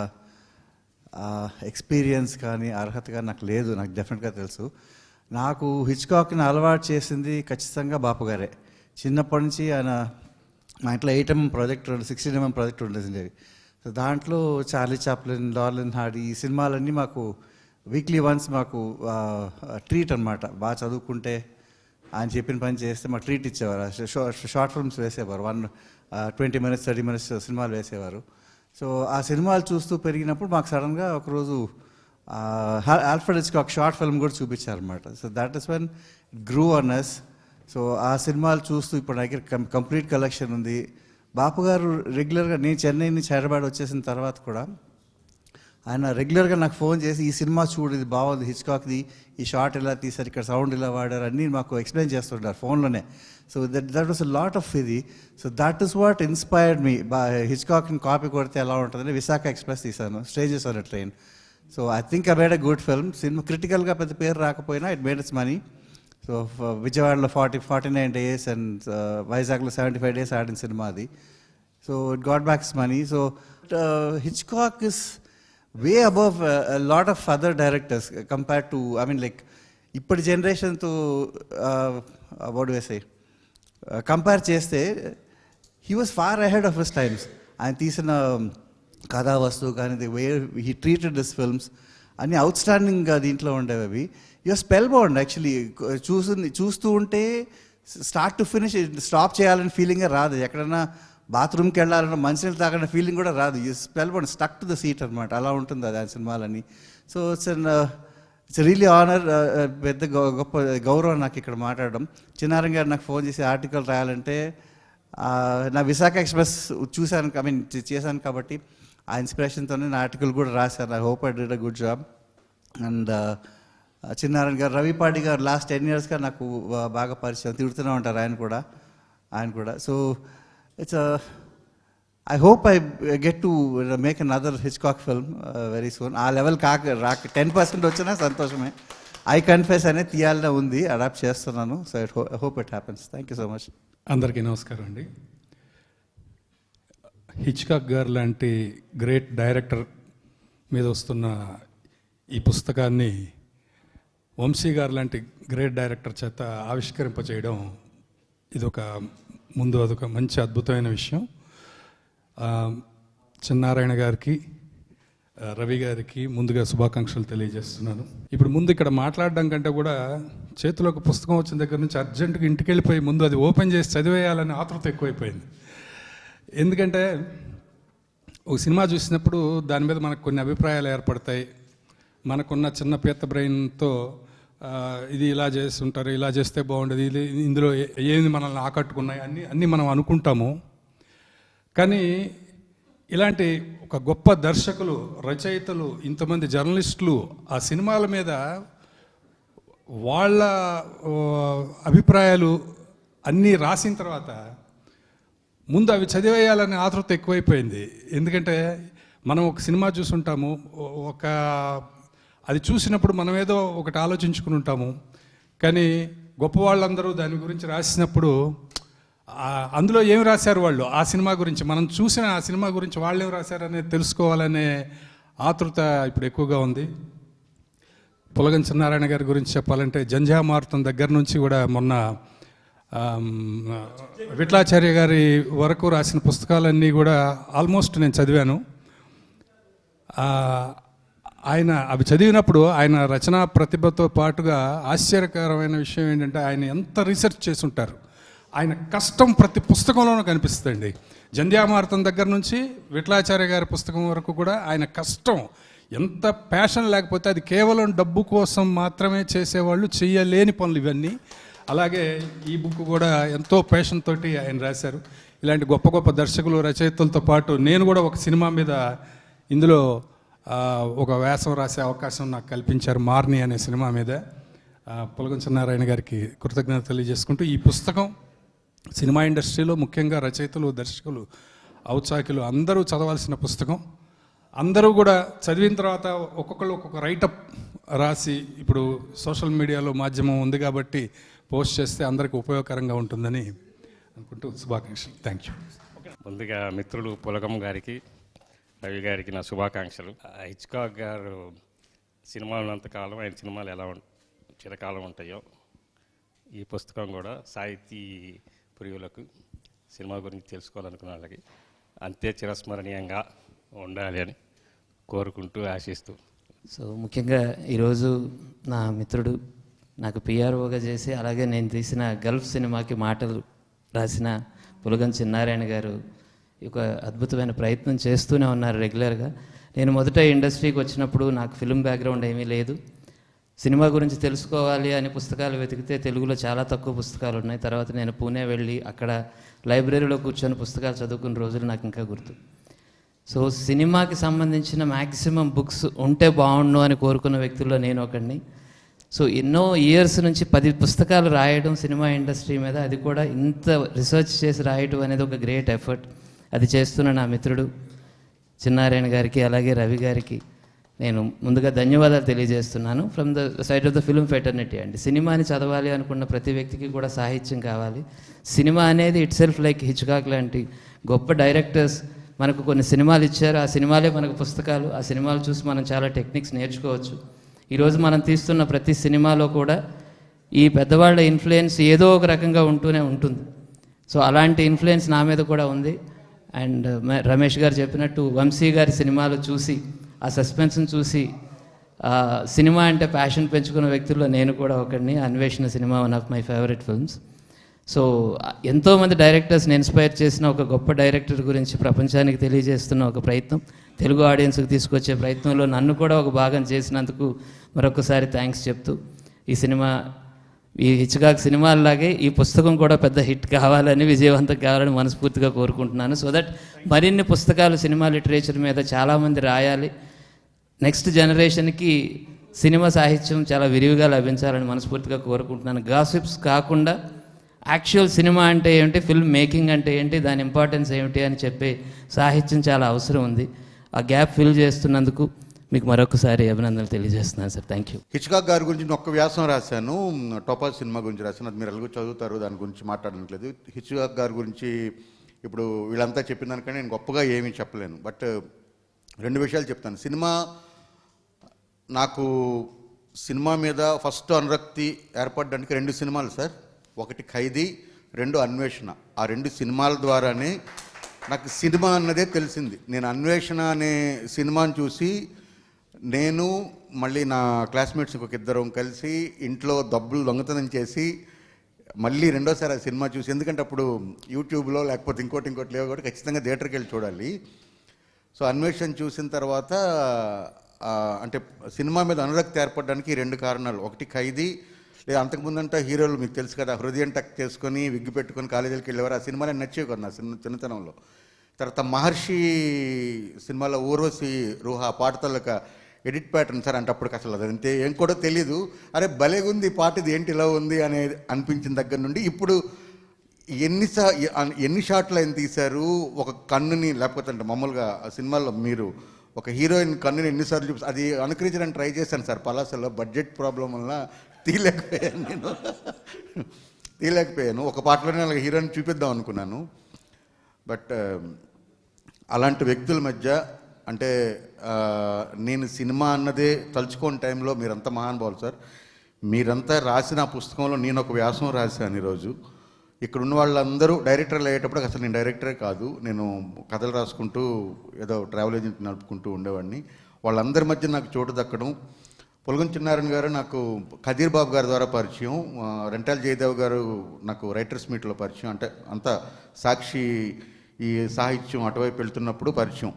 Speaker 8: ఎక్స్పీరియన్స్ కానీ అర్హత కానీ నాకు లేదు, నాకు డెఫినెట్గా తెలుసు. నాకు హిచ్కాక్ని అలవాటు చేసింది ఖచ్చితంగా బాపు గారే. చిన్నప్పటి నుంచి ఆయన మా ఇంట్లో 8mm ప్రాజెక్ట్, 16mm ప్రాజెక్ట్ ఉండేది. సో దాంట్లో చార్లీ చాప్లిన్, లారెల్ హార్డీ, ఈ సినిమాలన్నీ మాకు వీక్లీ వన్స్ మాకు ట్రీట్ అనమాట. బాగా చదువుకుంటే ఆయన చెప్పిన పని చేస్తే మాకు ట్రీట్ ఇచ్చేవారు. షార్ట్ ఫిల్మ్స్ వేసేవారు. 20 minutes 30 minutes సినిమాలు వేసేవారు. సో ఆ సినిమాలు చూస్తూ పెరిగినప్పుడు మాకు సడన్గా ఒకరోజు ఆల్ఫ్రెడ్ హిచ్కాక్ షార్ట్ ఫిల్మ్ కూడా చూపించారనమాట. So that is when grew on us. So ఆ సినిమాలు చూస్తూ ఇప్పుడు నా దగ్గర కంప్లీట్ కలెక్షన్ ఉంది. బాపు గారు రెగ్యులర్గా నేను చెన్నై నుంచి హైదరాబాద్ వచ్చేసిన తర్వాత కూడా ఆయన రెగ్యులర్గా నాకు ఫోన్ చేసి ఈ సినిమా చూడు, ఇది బాగుంది, హిచ్కాక్ది, ఈ షార్ట్ ఇలా తీశారు, ఇక్కడ సౌండ్ ఇలా వాడారు, అన్నీ మాకు ఎక్స్ప్లెయిన్ చేస్తుంటారు ఫోన్లోనే. So that was a lot of ఇది. So that is what inspired me. హిచ్కాక్ని కాపీ కొడితే ఎలా ఉంటుందని విశాఖ ఎక్స్ప్రెస్ తీశాను, stages on a train. So I think I made a good film. Cinema క్రిటికల్గా పెద్ద పేరు రాకపోయినా it made its money. So విజయవాడలో 49 days అండ్ వైజాగ్లో 75 days ఆడిన సినిమా అది. So it got backs money. So Hitchcock is way above lot of other directors compared to, I mean like ఇప్పటి జనరేషన్తో what do I say compare చేస్తే he was far ahead of his times. ఆయన తీసిన కథా వస్తువు కానీ the way he treated this films అన్నీ అవుట్స్టాండింగ్గా దీంట్లో ఉండేవి. అవి యువర్ స్పెల్ బౌండ్ యాక్చువల్లీ. చూస్తూ ఉంటే స్టార్ట్ టు ఫినిష్ స్టాప్ చేయాలని ఫీలింగే రాదు. ఎక్కడన్నా బాత్రూమ్కి వెళ్ళాలన్న మంచినీళ్ళు తాగన్న ఫీలింగ్ కూడా రాదు. You spell bound, stuck to the seat అనమాట. అలా ఉంటుంది అది ఆ సినిమాలని. సో ఇట్స్ రియలీ ఆనర్, పెద్ద గొప్ప గౌరవం నాకు ఇక్కడ మాట్లాడడం. చిన్నారం గారు నాకు ఫోన్ చేసి ఆర్టికల్ రాయాలంటే నా విశాఖ ఎక్స్ప్రెస్ చూశాను, ఐ మీన్ చేశాను కాబట్టి ఆ ఇన్స్పిరేషన్తోనే నా ఆర్టికల్ కూడా రాశాను. I hope I did a good job. And Chinnarayana గారు, రవిపాటి గారు లాస్ట్ 10 yearsగా నాకు బాగా పరిచయం, తిడుతూనే ఉంటారు ఆయన కూడా. So it's I hope I get to make another Hitchcock film very soon. ఆ లెవెల్ రాక 10% వచ్చినా సంతోషమే. ఐ కన్ఫెస్ అనేది తీయాలనే ఉంది, అడాప్ట్ చేస్తున్నాను. So I hope it happens. Thank you so much.
Speaker 9: అందరికీ నమస్కారం అండి. హిచ్కాక్ గారు లాంటి గ్రేట్ డైరెక్టర్ మీద వస్తున్న ఈ పుస్తకాన్ని వంశీ గారు లాంటి గ్రేట్ డైరెక్టర్ చేత ఆవిష్కరింపచేయడం అదొక మంచి అద్భుతమైన విషయం. చిన్నారాయణ గారికి, రవి గారికి ముందుగా శుభాకాంక్షలు తెలియజేస్తున్నాను. ఇప్పుడు ముందు ఇక్కడ మాట్లాడడం కంటే కూడా చేతిలో ఒక పుస్తకం వచ్చిన దగ్గర నుంచి అర్జెంటుగా ఇంటికి వెళ్ళిపోయి ముందు అది ఓపెన్ చేసి చదివేయాలని ఆతృత ఎక్కువైపోయింది. ఎందుకంటే ఒక సినిమా చూసినప్పుడు దాని మీద మనకు కొన్ని అభిప్రాయాలు ఏర్పడతాయి. మనకున్న చిన్న పీత బ్రెయిన్తో ఇది ఇలా చేస్తుంటారు, ఇలా చేస్తే బాగుండేది, ఇది ఇందులో ఏమి మనల్ని ఆకట్టుకున్నాయి అన్నీ మనం అనుకుంటాము. కానీ ఇలాంటి ఒక గొప్ప దర్శకులు, రచయితలు, ఇంతమంది జర్నలిస్టులు ఆ సినిమాల మీద వాళ్ళ అభిప్రాయాలు అన్నీ రాసిన తర్వాత ముందు అవి చదివేయాలనే ఆతృత ఎక్కువైపోయింది. ఎందుకంటే మనం ఒక సినిమా చూసుంటాము, అది చూసినప్పుడు మనం ఏదో ఒకటి ఆలోచించుకుని ఉంటాము. కానీ గొప్ప వాళ్ళందరూ దాని గురించి రాసినప్పుడు అందులో ఏమి రాశారు వాళ్ళు ఆ సినిమా గురించి, మనం చూసిన ఆ సినిమా గురించి వాళ్ళు ఏమి రాశారు అనేది తెలుసుకోవాలనే ఆతృత ఇప్పుడు ఎక్కువగా ఉంది. పులగం చిన్నారాయణ గారి గురించి చెప్పాలంటే జంధ్యామారుతం దగ్గర నుంచి కూడా మొన్న విఠలాచార్య గారి వరకు రాసిన పుస్తకాలన్నీ కూడా ఆల్మోస్ట్ నేను చదివాను. ఆయన అవి చదివినప్పుడు ఆయన రచనా ప్రతిభతో పాటుగా ఆశ్చర్యకరమైన విషయం ఏంటంటే ఆయన ఎంత రీసెర్చ్ చేసి ఉంటారు. ఆయన కష్టం ప్రతి పుస్తకంలోనూ కనిపిస్తుంది. జంధ్యామారుతం దగ్గర నుంచి విఠలాచార్య గారి పుస్తకం వరకు కూడా ఆయన కష్టం, ఎంత ప్యాషన్ లేకపోతే అది కేవలం డబ్బు కోసం మాత్రమే చేసేవాళ్ళు చేయలేని పనులు ఇవన్నీ. అలాగే ఈ బుక్ కూడా ఎంతో ప్యాషన్ తోటి ఆయన రాశారు. ఇలాంటి గొప్ప గొప్ప దర్శకులు, రచయితలతో పాటు నేను కూడా ఒక సినిమా మీద ఇందులో ఒక వ్యాసం రాసే అవకాశం నాకు కల్పించారు, మార్ని అనే సినిమా మీద. పులగం చిన్నారాయణ గారికి కృతజ్ఞత తెలియజేసుకుంటూ ఈ పుస్తకం సినిమా ఇండస్ట్రీలో ముఖ్యంగా రచయితలు, దర్శకులు, ఔత్సాహికులు అందరూ చదవాల్సిన పుస్తకం. అందరూ కూడా చదివిన తర్వాత ఒక్కొక్కరు ఒక్కొక్క రైటప్ రాసి ఇప్పుడు సోషల్ మీడియాలో మాధ్యమం ఉంది కాబట్టి పోస్ట్ చేస్తే అందరికీ ఉపయోగకరంగా ఉంటుందని అనుకుంటూ శుభాకాంక్షలు. Thank you.
Speaker 10: ముందుగా మిత్రులు పులగం గారికి, రవి గారికి నా శుభాకాంక్షలు. హిచ్కాక్ గారు సినిమాలు ఉన్నంతకాలం ఆయన సినిమాలు ఎలా చిరకాలం ఉంటాయో ఈ పుస్తకం కూడా సాహితీ ప్రియులకు, సినిమా గురించి తెలుసుకోవాలనుకున్న వాళ్ళకి అంతే చిరస్మరణీయంగా ఉండాలి అని కోరుకుంటూ, ఆశిస్తూ.
Speaker 11: సో ముఖ్యంగా ఈరోజు నా మిత్రుడు నాకు పిఆర్ఓగా చేసి అలాగే నేను తీసిన గల్ఫ్ సినిమాకి మాటలు రాసిన పులగం చిన్నారాయణ గారు ఒక అద్భుతమైన ప్రయత్నం చేస్తూనే ఉన్నారు రెగ్యులర్గా. నేను మొదట ఇండస్ట్రీకి వచ్చినప్పుడు నాకు ఫిల్మ్ బ్యాక్గ్రౌండ్ ఏమీ లేదు. సినిమా గురించి తెలుసుకోవాలి అని పుస్తకాలు వెతికితే తెలుగులో చాలా తక్కువ పుస్తకాలు ఉన్నాయి. తర్వాత నేను పూణే వెళ్ళి అక్కడ లైబ్రరీలో కూర్చొని పుస్తకాలు చదువుకున్న రోజులు నాకు ఇంకా గుర్తు. సో సినిమాకి సంబంధించిన మ్యాక్సిమం బుక్స్ ఉంటే బాగుండు అని కోరుకున్న వ్యక్తుల్లో నేను ఒకడిని. సో ఎన్నో ఇయర్స్ నుంచి 10 పుస్తకాలు రాయడం సినిమా ఇండస్ట్రీ మీద, అది కూడా ఇంత రీసెర్చ్ చేసి రాయడం అనేది ఒక గ్రేట్ ఎఫర్ట్. అది చేస్తున్న నా మిత్రుడు చిన్నారాయణ గారికి అలాగే రవి గారికి నేను ముందుగా ధన్యవాదాలు తెలియజేస్తున్నాను. From the side of the film fraternity అండి. సినిమాని చదవాలి అనుకున్న ప్రతి వ్యక్తికి కూడా సాహిత్యం కావాలి. సినిమా అనేది ఇట్ సెల్ఫ్ లైక్ హిచ్కాక్ లాంటి గొప్ప డైరెక్టర్స్ మనకు కొన్ని సినిమాలు ఇచ్చారు. ఆ సినిమాలే మనకు పుస్తకాలు. ఆ సినిమాలు చూసి మనం చాలా టెక్నిక్స్ నేర్చుకోవచ్చు. ఈరోజు మనం తీస్తున్న ప్రతి సినిమాలో కూడా ఈ పెద్దవాళ్ళ ఇన్ఫ్లుయెన్స్ ఏదో ఒక రకంగా ఉంటూనే ఉంటుంది. సో అలాంటి ఇన్ఫ్లుయెన్స్ నా మీద కూడా ఉంది. అండ్ రమేష్ గారు చెప్పినట్టు వంశీ గారి సినిమాలు చూసి ఆ సస్పెన్స్ని చూసి సినిమా అంటే ప్యాషన్ పెంచుకున్న వ్యక్తుల్లో నేను కూడా ఒకడిని. అన్వేషణ cinema one of my favourite films. So ఎంతోమంది డైరెక్టర్స్ని ఇన్స్పైర్ చేసిన ఒక గొప్ప డైరెక్టర్ గురించి ప్రపంచానికి తెలియజేస్తున్న ఒక ప్రయత్నం, తెలుగు ఆడియన్స్కి తీసుకొచ్చే ప్రయత్నంలో నన్ను కూడా ఒక భాగం చేసినందుకు మరొకసారి థ్యాంక్స్ చెప్తూ, ఈ హిచ్కాక్ సినిమాల్లాగే ఈ పుస్తకం కూడా పెద్ద హిట్ కావాలని, విజయవంతం కావాలని మనస్ఫూర్తిగా కోరుకుంటున్నాను. సో దట్ మరిన్ని పుస్తకాలు సినిమా లిటరేచర్ మీద చాలామంది రాయాలి. నెక్స్ట్ జనరేషన్కి సినిమా సాహిత్యం చాలా విరివిగా లభించాలని మనస్ఫూర్తిగా కోరుకుంటున్నాను. గాసిప్స్ కాకుండా యాక్చువల్ సినిమా అంటే ఏమిటి, ఫిల్మ్ మేకింగ్ అంటే ఏంటి, దాని ఇంపార్టెన్స్ ఏమిటి అని చెప్పే సాహిత్యం చాలా అవసరం ఉంది. ఆ గ్యాప్ ఫిల్ చేస్తున్నందుకు మీకు మరొకసారి అభినందనలు తెలియజేస్తున్నాను సార్. Thank you.
Speaker 12: హిచ్కాక్ గారి గురించి నేను ఒక్క వ్యాసం రాశాను, టోపాజ్ సినిమా గురించి రాశాను. అది మీరు ఎలాగో చదువుతారు, దాని గురించి మాట్లాడట్లేదు. హిచ్కాక్ గారి గురించి ఇప్పుడు వీళ్ళంతా చెప్పిన దానికంటే నేను గొప్పగా ఏమీ చెప్పలేను. బట్ 2 విషయాలు చెప్తాను. నాకు సినిమా మీద ఫస్ట్ అనురక్తి ఏర్పడడానికి 2 సినిమాలు సార్. ఒకటి ఖైదీ, 2 అన్వేషణ. ఆ 2 సినిమాల ద్వారానే నాకు సినిమా అన్నదే తెలిసింది. నేను అన్వేషణ అనే సినిమాని చూసి నేను మళ్ళీ నా క్లాస్మేట్స్ ఒక 2 కలిసి ఇంట్లో డబ్బులు దొంగతనం చేసి మళ్ళీ రెండోసారి ఆ సినిమా చూసి, ఎందుకంటే అప్పుడు యూట్యూబ్లో లేకపోతే ఇంకోటి లేవు కాబట్టి ఖచ్చితంగా థియేటర్కి వెళ్ళి చూడాలి. సో అన్వేషణ చూసిన తర్వాత అంటే సినిమా మీద అనురక్తి ఏర్పడడానికి 2 కారణాలు. ఒకటి ఖైదీ, లేదా అంతకుముందంటే హీరోలు మీకు తెలుసు కదా, హృదయం టక్ చేసుకొని విగ్గు పెట్టుకొని కాలేజీకి వెళ్ళేవారు. ఆ సినిమాలో నచ్చేవి కదా నా చిన్నతనంలో. తర్వాత మహర్షి సినిమాలో ఊర్వశి రూహా పాటతలక ఎడిట్ ప్యాటర్న్ సార్. అంటే అప్పటికి అసలు అదంటే ఏం కూడా తెలీదు. అరే భలేగుంది పాట, ఇది ఏంటి ఇలా ఉంది అనేది అనిపించిన దగ్గర నుండి ఇప్పుడు ఎన్ని షాట్లు ఆయన తీశారు. ఒక కన్నుని, లేకపోతే అంటే మామూలుగా ఆ సినిమాలో మీరు ఒక హీరోయిన్ కన్నుని ఎన్నిసార్లు చూపి అది అనుకరించడానికి ట్రై చేశాను సార్. పలాసలో బడ్జెట్ ప్రాబ్లం వల్ల తీయలేకపోయాను. ఒక పాటలోనే అలాగే హీరోయిన్ చూపిద్దాం అనుకున్నాను. బట్ అలాంటి వ్యక్తుల మధ్య అంటే నేను సినిమా అన్నదే తలుచుకోని టైంలో మీరంతా మహానుభావులు సార్. మీరంతా రాసిన పుస్తకంలో నేను ఒక వ్యాసం రాశాను ఈరోజు. ఇక్కడ ఉన్న వాళ్ళందరూ డైరెక్టర్లు అయ్యేటప్పుడు అసలు నేను డైరెక్టరే కాదు, నేను కథలు రాసుకుంటూ ఏదో ట్రావెల్ ఏజెంట్ నడుపుకుంటూ ఉండేవాడిని. వాళ్ళందరి మధ్య నాకు చోటు దక్కడం. పులగం చిన్నారాయణ గారు నాకు ఖదీర్ బాబు గారి ద్వారా పరిచయం, రెంటాల జయదేవ్ గారు నాకు రైటర్స్ మీట్లో పరిచయం. అంటే అంతా సాక్షి ఈ సాహిత్యం అటువైపు వెళ్తున్నప్పుడు పరిచయం.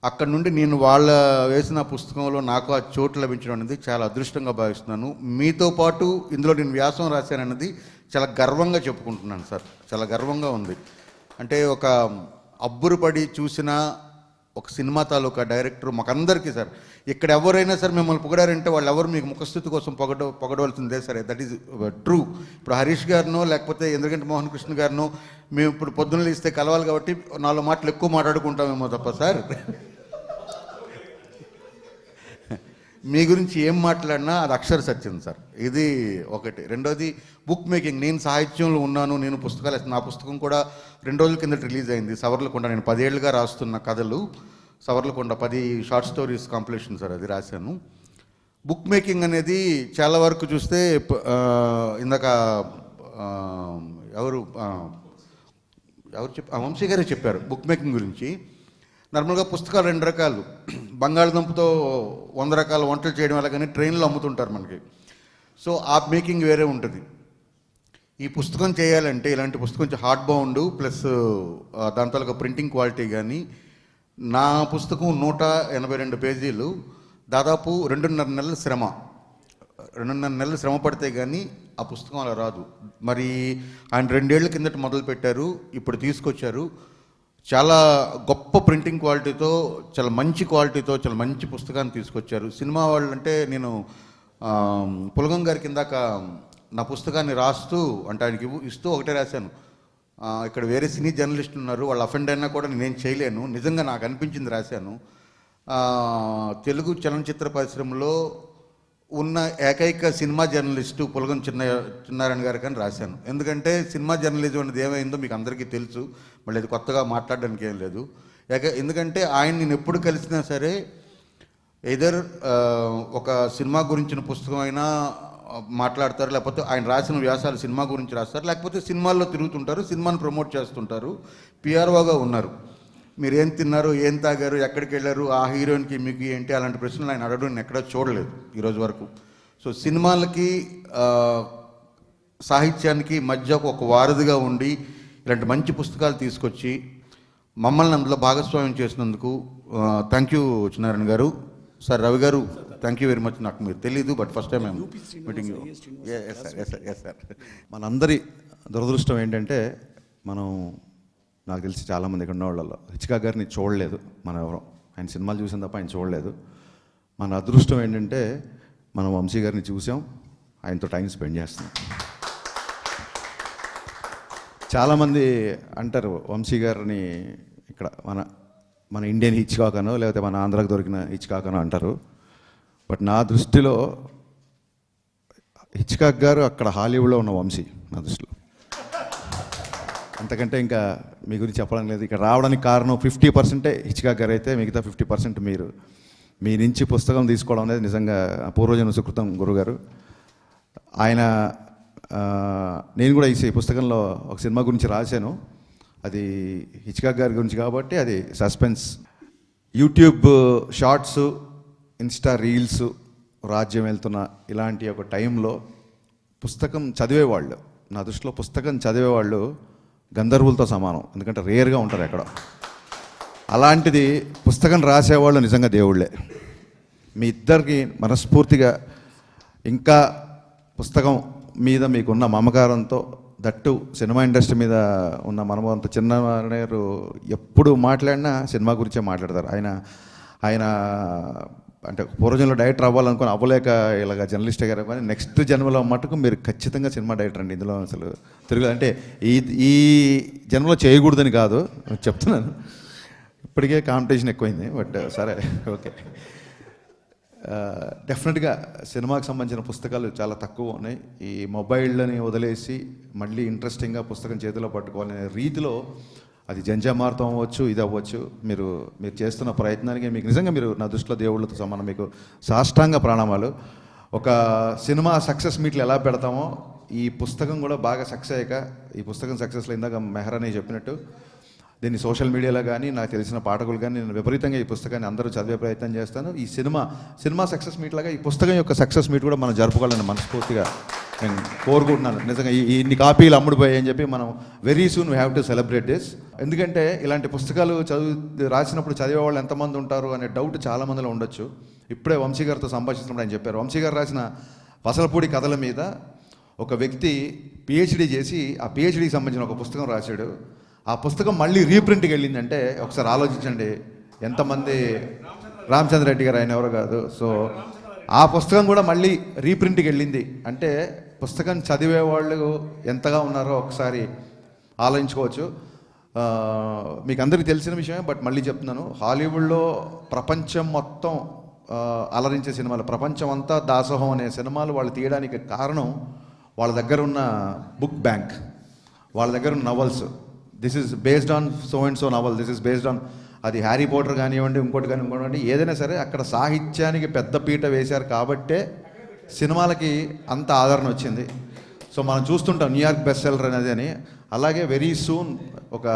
Speaker 12: అక్కడ నుండి నేను వాళ్ళ వేసిన పుస్తకంలో నాకు ఆ చోటు లభించడం అనేది చాలా అదృష్టంగా భావిస్తున్నాను. మీతో పాటు ఇందులో నేను వ్యాసం రాశానన్నది చాలా గర్వంగా చెప్పుకుంటున్నాను సార్. చాలా గర్వంగా ఉంది. అంటే ఒక అబ్బురుపడి చూసిన ఒక సినిమా తాలూకా డైరెక్టర్ మాకందరికీ సార్. ఇక్కడ ఎవరైనా సరే మిమ్మల్ని పొగడారంటే వాళ్ళు ఎవరు మీకు ముఖస్థుతి కోసం పొగడవలసిందే సరే. That is true. ఇప్పుడు హరీష్ గారినో లేకపోతే ఇంద్రగంటి మోహన్ కృష్ణ గారినో మేము ఇప్పుడు పొద్దున్న ఇస్తే కలవాలి కాబట్టి 4 మాటలు ఎక్కువ మాట్లాడుకుంటామేమో తప్ప సార్ మీ గురించి ఏం మాట్లాడినా అది అక్షర సత్యం సార్. ఇది ఒకటి. రెండోది బుక్ మేకింగ్. నేను సాహిత్యంలో ఉన్నాను, నేను పుస్తకాలు నా పుస్తకం కూడా 2 రోజుల కిందట రిలీజ్ అయింది. సవర్లకొండ. నేను 10 ఏళ్ళుగా రాస్తున్న కథలు సవర్లకొండ 10 షార్ట్ స్టోరీస్ కాంపిటీషన్ సార్, అది రాశాను. బుక్ మేకింగ్ అనేది చాలా వరకు చూస్తే ఇందాక ఎవరు వంశీ గారే చెప్పారు బుక్ మేకింగ్ గురించి. నార్మల్గా పుస్తకాలు 2 రకాలు. బంగాళదుంపతో 100 రకాల వంటలు చేయడం వల్ల కానీ ట్రైన్లో అమ్ముతుంటారు మనకి. సో ఆ మేకింగ్ వేరే ఉంటుంది. ఈ పుస్తకం చేయాలంటే ఇలాంటి పుస్తకం కొంచెం హార్డ్ బౌండ్ ప్లస్ దాని తాలూకా ప్రింటింగ్ క్వాలిటీ కానీ, నా పుస్తకం 182 పేజీలు, దాదాపు 2.5 నెలల శ్రమ. 2.5 నెలలు శ్రమ పడితే కానీ ఆ పుస్తకం అలా రాదు. మరి ఆయన 2 ఏళ్ల కిందట మొదలు పెట్టారు, ఇప్పుడు తీసుకొచ్చారు. చాలా గొప్ప ప్రింటింగ్ క్వాలిటీతో, చాలా మంచి క్వాలిటీతో, చాలా మంచి పుస్తకాన్ని తీసుకొచ్చారు. సినిమా వాళ్ళు అంటే నేను పులగం గారి కిందాక నా పుస్తకాన్ని రాస్తూ అంటే ఆయనకి ఇస్తూ ఒకటే రాశాను, ఇక్కడ వేరే సినీ జర్నలిస్టులు ఉన్నారు, వాళ్ళు అఫెండ్ అయినా కూడా నేనేం చేయలేను, నిజంగా నాకు అనిపించింది రాశాను. తెలుగు చలనచిత్ర పరిశ్రమలో ఉన్న ఏకైక సినిమా జర్నలిస్టు పులగం చిన్నారాయణ గారికి అని రాశాను. ఎందుకంటే సినిమా జర్నలిజం అనేది ఏమైందో మీకు అందరికీ తెలుసు, మళ్ళీ అది కొత్తగా మాట్లాడడానికి ఏం లేదు. ఎందుకంటే ఆయన నేను ఎప్పుడు కలిసినా సరే ఎదర్ ఒక సినిమా గురించిన పుస్తకం అయినా మాట్లాడతారు, లేకపోతే ఆయన రాసిన వ్యాసాలు సినిమా గురించి రాస్తారు, లేకపోతే సినిమాల్లో తిరుగుతుంటారు, సినిమాను ప్రమోట్ చేస్తుంటారు. పిఆర్ఓగా ఉన్నారు. మీరు ఏం తిన్నారు, ఏం తాగారు, ఎక్కడికి వెళ్ళారు, ఆ హీరోయిన్కి మీకు ఏంటి, అలాంటి ప్రశ్నలు ఆయన అడగడం నేను ఎక్కడా చూడలేదు ఈరోజు వరకు. సో సినిమాలకి సాహిత్యానికి మధ్య ఒక వారధిగా ఉండి ఇలాంటి మంచి పుస్తకాలు తీసుకొచ్చి మమ్మల్ని అందులో భాగస్వామ్యం చేసినందుకు థ్యాంక్ యూ చిన్నారాయణ గారు. సార్ రవి గారు, థ్యాంక్ యూ వెరీ మచ్. నాకు మీరు తెలీదు, but first time meeting. Yes sir.
Speaker 13: మనందరి దురదృష్టం ఏంటంటే మనం, నాకు తెలిసి చాలామంది ఇక్కడ ఉన్న వాళ్ళలో హిచ్కాక్ గారిని చూడలేదు మనం ఎవరం. ఆయన సినిమాలు చూసిన తప్ప ఆయన చూడలేదు. మన అదృష్టం ఏంటంటే మనం వంశీ గారిని చూసాం, ఆయనతో టైం స్పెండ్ చేస్తున్నాం. చాలామంది అంటారు వంశీ గారిని ఇక్కడ మన ఇండియన్ హిచ్కాక్ అనో లేకపోతే మన ఆంధ్రాకి దొరికిన హిచ్కాక్ అనో అంటారు. బట్ నా దృష్టిలో హిచ్కాక్ గారు అక్కడ హాలీవుడ్లో ఉన్న వంశీ నా దృష్టిలో. అంతకంటే ఇంకా మీ గురించి చెప్పడం లేదు. ఇక్కడ రావడానికి కారణం 50% హిచ్కాక్ గారు అయితే మిగతా 50% మీరు. మీ నుంచి పుస్తకం తీసుకోవడం అనేది నిజంగా పూర్వజన్మ సుకృతం గురుగారు. ఆయన నేను కూడా ఈ పుస్తకంలో ఒక సినిమా గురించి రాశాను, అది హిచ్కాక్ గారి గురించి కాబట్టి అది suspense. YouTube shorts, Insta reels రాజ్యం వెళ్తున్న ఇలాంటి ఒక టైంలో పుస్తకం చదివేవాళ్ళు, నా దృష్టిలో పుస్తకం చదివేవాళ్ళు గంధర్వులతో సమానం. ఎందుకంటే రేర్గా ఉంటారు ఎక్కడ. అలాంటిది పుస్తకం రాసేవాళ్ళు నిజంగా దేవుళ్ళే. మీ ఇద్దరికి మనస్ఫూర్తిగా ఇంకా పుస్తకం మీద మీకున్న మమకారంతో, దట్టు సినిమా ఇండస్ట్రీ మీద ఉన్న మనమంత చిన్నవారు ఎప్పుడు మాట్లాడినా సినిమా గురించే మాట్లాడతారు. ఆయన అంటే పూర్వజన్మలో డైరెక్టర్ అవ్వాలనుకుని అవ్వలేక ఇలాగ జర్నలిస్ట్ అయ్యారు, కానీ నెక్స్ట్ జన్మలో మటుకు మీరు ఖచ్చితంగా సినిమా డైరెక్టర్ అండి. ఇందులో అసలు తిరుగు అంటే ఈ జన్మలో చేయకూడదని కాదు చెప్తున్నాను. ఇప్పటికే కాంపిటీషన్ ఎక్కువైంది, బట్ సరే ఓకే. డెఫినెట్గా సినిమాకి సంబంధించిన పుస్తకాలు చాలా తక్కువ ఉన్నాయి. ఈ మొబైల్ని వదిలేసి మళ్ళీ ఇంట్రెస్టింగ్గా పుస్తకం చేతిలో పట్టుకోవాలనే రీతిలో అది జంజామార్తం అవ్వచ్చు, ఇది అవ్వచ్చు, మీరు చేస్తున్న ప్రయత్నానికి మీకు నిజంగా మీరు నా దృష్టిలో దేవుళ్ళతో సమానం. మీకు సాష్టాంగ ప్రణామాలు. ఒక సినిమా సక్సెస్ మీట్లు ఎలా పెడతామో ఈ పుస్తకం కూడా బాగా సక్సెస్ అయ్యాక, ఈ పుస్తకం సక్సెస్లో ఇందాక మెహరాని చెప్పినట్టు దీన్ని సోషల్ మీడియాలో కానీ నాకు తెలిసిన పాఠకులు కానీ నేను విపరీతంగా ఈ పుస్తకాన్ని అందరూ చదివే ప్రయత్నం చేస్తాను. ఈ సినిమా సక్సెస్ మీట్ లాగా ఈ పుస్తకం యొక్క సక్సెస్ మీట్ కూడా మనం జరుపుకోవాలని మనస్ఫూర్తిగా నేను కోరుకుంటున్నాను. నిజంగా ఇన్ని కాపీలు అమ్ముడుపోయాయని చెప్పి మనం very soon we have to celebrate this. ఎందుకంటే ఇలాంటి పుస్తకాలు రాసినప్పుడు చదివే వాళ్ళు ఎంతమంది ఉంటారు అనే డౌట్ చాలామందిలో ఉండొచ్చు. ఇప్పుడే వంశీ గారితో సంభాషిస్తున్నప్పుడు ఆయన చెప్పారు, వంశీ గారు రాసిన వసలపూడి కథల మీద ఒక వ్యక్తి పిహెచ్డీ చేసి ఆ పిహెచ్డీకి సంబంధించిన ఒక పుస్తకం రాశాడు. ఆ పుస్తకం మళ్ళీ రీప్రింట్కి వెళ్ళిందంటే ఒకసారి ఆలోచించండి ఎంతమంది. రామచంద్ర రెడ్డి గారు, ఆయన ఎవరో కాదు. సో ఆ పుస్తకం కూడా మళ్ళీ రీప్రింట్కి వెళ్ళింది అంటే పుస్తకం చదివే వాళ్ళు ఎంతగా ఉన్నారో ఒకసారి ఆలోచించుకోవచ్చు. మీకు అందరికీ తెలిసిన విషయమే, బట్ మళ్ళీ చెప్తున్నాను, హాలీవుడ్లో ప్రపంచం మొత్తం అలరించే సినిమాలు, ప్రపంచం అంతా దాసోహం అనే సినిమాలు వాళ్ళు తీయడానికి కారణం వాళ్ళ దగ్గర ఉన్న బుక్ బ్యాంక్, వాళ్ళ దగ్గర ఉన్న novels. This is based on so and so novel, this is based on, అది హ్యారీ పోటర్ కానివ్వండి, ఇంకోటి కానివ్వండి, ఏదైనా సరే అక్కడ సాహిత్యానికి పెద్ద పీట వేశారు కాబట్టే సినిమాలకి అంత ఆదరణ వచ్చింది. సో మనం చూస్తుంటాం న్యూయార్క్ బెస్ట్ సెల్లర్ అనేది అని. అలాగే వెరీ సూన్ ఒక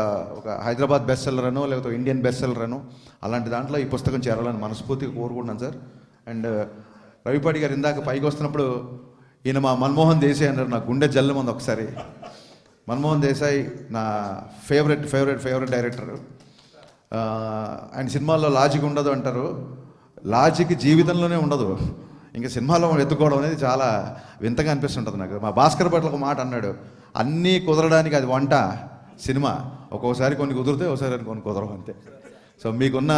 Speaker 13: హైదరాబాద్ బెస్ట్ సెల్లర్ అనో లేకపోతే ఇండియన్ బెస్ట్ సెల్లర్ అనో అలాంటి దాంట్లో ఈ పుస్తకం చేరాలని మనస్ఫూర్తిగా కోరుకుంటున్నాను సార్. అండ్ రవిపాటి గారు ఇందాక పైకి వస్తున్నప్పుడు ఈయన మా మన్మోహన్ దేశాయ్ అన్నారు, నా గుండె జల్లమంది ఒకసారి. మన్మోహన్ దేశాయ్ నా ఫేవరెట్ డైరెక్టర్. ఆయన సినిమాల్లో లాజిక్ ఉండదు అంటారు, లాజిక్ జీవితంలోనే ఉండదు, ఇంకా సినిమాలో ఎత్తుకోవడం అనేది చాలా వింతగా అనిపిస్తుంటుంది నాకు. మా భాస్కర్ భట్ల ఒక మాట అన్నాడు, అన్నీ కుదరడానికి అది వంట సినిమా, ఒక్కోసారి కొన్ని కుదిరితే ఒకసారి కొన్ని కుదరవు అంతే. సో మీకున్న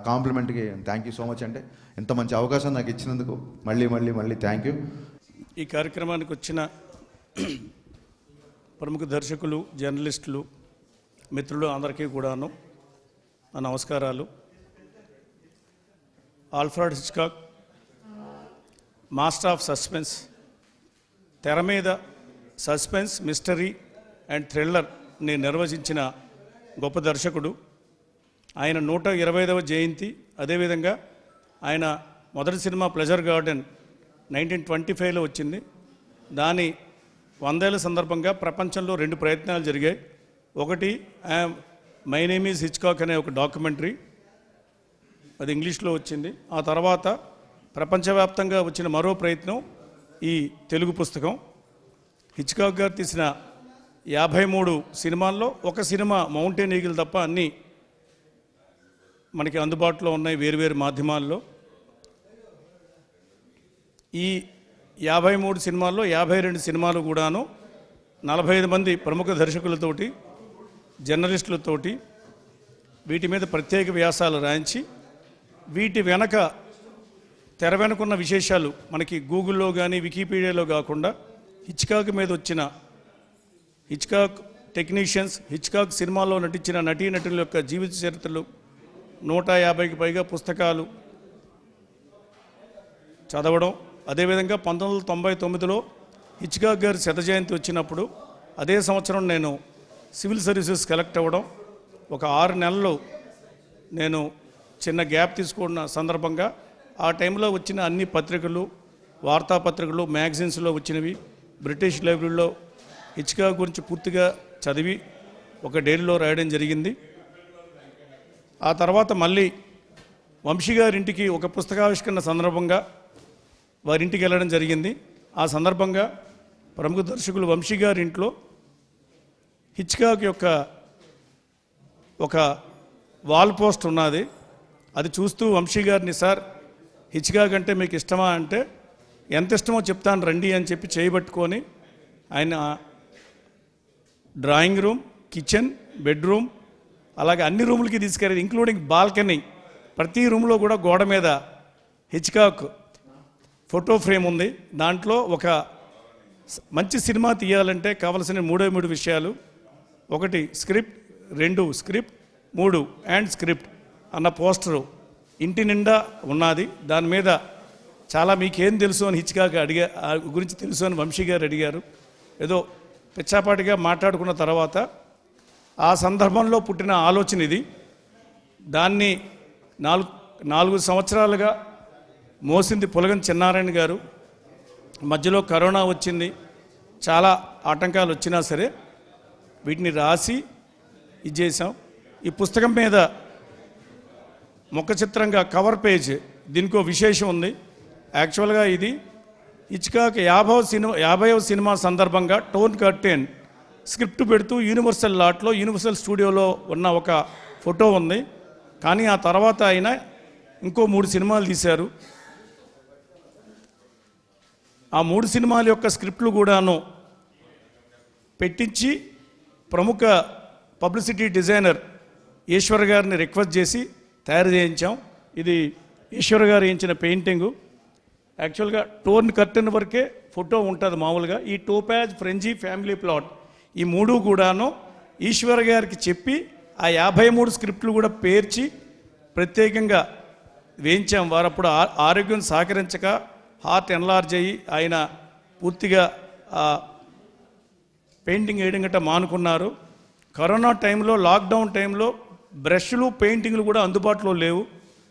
Speaker 13: కాంప్లిమెంట్కి థ్యాంక్ యూ సో మచ్ అండి. ఇంత మంచి అవకాశం నాకు ఇచ్చినందుకు మళ్ళీ థ్యాంక్ యూ.
Speaker 14: ఈ కార్యక్రమానికి వచ్చిన ప్రముఖ దర్శకులు, జర్నలిస్టులు, మిత్రులు అందరికీ కూడాను నా నమస్కారాలు. Alfred Hitchcock master of suspense, తెర మీద సస్పెన్స్, మిస్టరీ అండ్ థ్రిల్లర్ని నిర్వచించిన గొప్ప దర్శకుడు. ఆయన 125వ జయంతి, అదేవిధంగా ఆయన మొదటి సినిమా ప్లెజర్ గార్డెన్ 1925లో వచ్చింది. దాని 100 ఏళ్ల సందర్భంగా ప్రపంచంలో 2 ప్రయత్నాలు జరిగాయి. ఒకటి మై నేమ్ ఈజ్ హిచ్కాక్ అనే ఒక డాక్యుమెంటరీ, అది ఇంగ్లీష్లో వచ్చింది. ఆ తర్వాత ప్రపంచవ్యాప్తంగా వచ్చిన మరో ప్రయత్నం ఈ తెలుగు పుస్తకం. హిచ్కాక్ గారు తీసిన 53 సినిమాల్లో ఒక సినిమా మౌంటైన్ ఈగిల్ తప్ప అన్నీ మనకి అందుబాటులో ఉన్నాయి వేరువేరు మాధ్యమాల్లో. ఈ 53 సినిమాల్లో 52 సినిమాలు కూడాను 45 మంది ప్రముఖ దర్శకులతోటి, జర్నలిస్టులతోటి వీటి మీద ప్రత్యేక వ్యాసాలు రాయించి, వీటి వెనక తెర వెనుకున్న విశేషాలు మనకి గూగుల్లో కానీ వికీపీడియాలో కాకుండా హిచ్కాక్ మీద వచ్చిన హిచ్కాక్ టెక్నీషియన్స్, హిచ్కాక్ సినిమాల్లో నటించిన నటీనటుల యొక్క జీవిత చరిత్రలు, 150కి పైగా పుస్తకాలు చదవడం. అదేవిధంగా 1999లో హిచ్కాక్ గారి 100వ జయంతి వచ్చినప్పుడు అదే సంవత్సరం నేను సివిల్ సర్వీసెస్ కలెక్ట్ అవ్వడం, ఒక 6 నెలలు నేను చిన్న గ్యాప్ తీసుకున్న సందర్భంగా ఆ టైంలో వచ్చిన అన్ని పత్రికలు, వార్తాపత్రికలు, మ్యాగజైన్స్లో వచ్చినవి, బ్రిటిష్ లైబ్రరీలో హిచ్కాక్ గురించి పూర్తిగా చదివి ఒక డైరీలో రాయడం జరిగింది. ఆ తర్వాత మళ్ళీ వంశీ గారింటికి ఒక పుస్తకావిష్కరణ సందర్భంగా వారింటికి వెళ్ళడం జరిగింది. ఆ సందర్భంగా ప్రముఖ దర్శకులు వంశీ గారింట్లో హిచ్కాక్ యొక్క ఒక వాల్ పోస్ట్ ఉన్నది. అది చూస్తూ వంశీ గారిని, సార్ హిచ్కాక్ అంటే మీకు ఇష్టమా అంటే, ఎంత ఇష్టమో చెప్తాను రండి అని చెప్పి చేయబట్టుకొని ఆయన డ్రాయింగ్ రూమ్, కిచెన్, బెడ్రూమ్, అలాగే అన్ని రూములకి తీసుకెళ్ళి ఇంక్లూడింగ్ బాల్కనీ, ప్రతి రూమ్లో కూడా గోడ మీద హిచ్కాక్ ఫోటో ఫ్రేమ్ ఉంది. దాంట్లో ఒక మంచి సినిమా తీయాలంటే కావలసిన 3 విషయాలు: 1 స్క్రిప్ట్, 2 స్క్రిప్ట్, 3 అండ్ స్క్రిప్ట్ అన్న పోస్టరు ఇంటి నిండా ఉన్నది. దాని మీద చాలా మీకేం తెలుసు అని హిచ్కాక్ గురించి తెలుసు అని వంశీ గారు అడిగారు. ఏదో పిచ్చాపాటిగా మాట్లాడుకున్న తర్వాత ఆ సందర్భంలో పుట్టిన ఆలోచన ఇది. దాన్ని 4 సంవత్సరాలుగా మోసింది పులగం చిన్నారాయణ గారు. మధ్యలో కరోనా వచ్చింది, చాలా ఆటంకాలు వచ్చినా సరే వీటిని రాసి ఇది చేసాం. ఈ పుస్తకం మీద ముఖ చిత్రంగా కవర్ పేజ్, దీనికో విశేషం ఉంది. యాక్చువల్గా ఇది హిచ్కాక్ 50వ సినిమా సందర్భంగా టోన్ కర్టెన్ స్క్రిప్ట్ పెడుతూ యూనివర్సల్ లాట్లో, యూనివర్సల్ స్టూడియోలో ఉన్న ఒక ఫోటో ఉంది. కానీ ఆ తర్వాత ఆయన ఇంకో 3 సినిమాలు తీశారు. ఆ 3 సినిమాల యొక్క స్క్రిప్ట్లు కూడాను పెట్టించి ప్రముఖ పబ్లిసిటీ డిజైనర్ ఈశ్వర్ గారిని రిక్వెస్ట్ చేసి తయారు చేయించాం. ఇది ఈశ్వర్ గారు వేయించిన పెయింటింగు. యాక్చువల్గా టోర్న్ కర్టెన్ వరకే ఫోటో ఉంటుంది మామూలుగా. ఈ టోపాజ్, ఫ్రెంజీ, ఫ్యామిలీ ప్లాట్, ఈ 3 కూడాను ఈశ్వర్ గారికి చెప్పి ఆ 53 స్క్రిప్ట్లు కూడా పేర్చి ప్రత్యేకంగా వేయించాం. వారు అప్పుడు ఆరోగ్యం సహకరించక హార్ట్ ఎన్లార్జ్ అయ్యి ఆయన పూర్తిగా పెయింటింగ్ వేయడం గట్రా మానుకున్నారు. కరోనా టైంలో, లాక్డౌన్ టైంలో బ్రష్లు, పెయింటింగ్లు కూడా అందుబాటులో లేవు.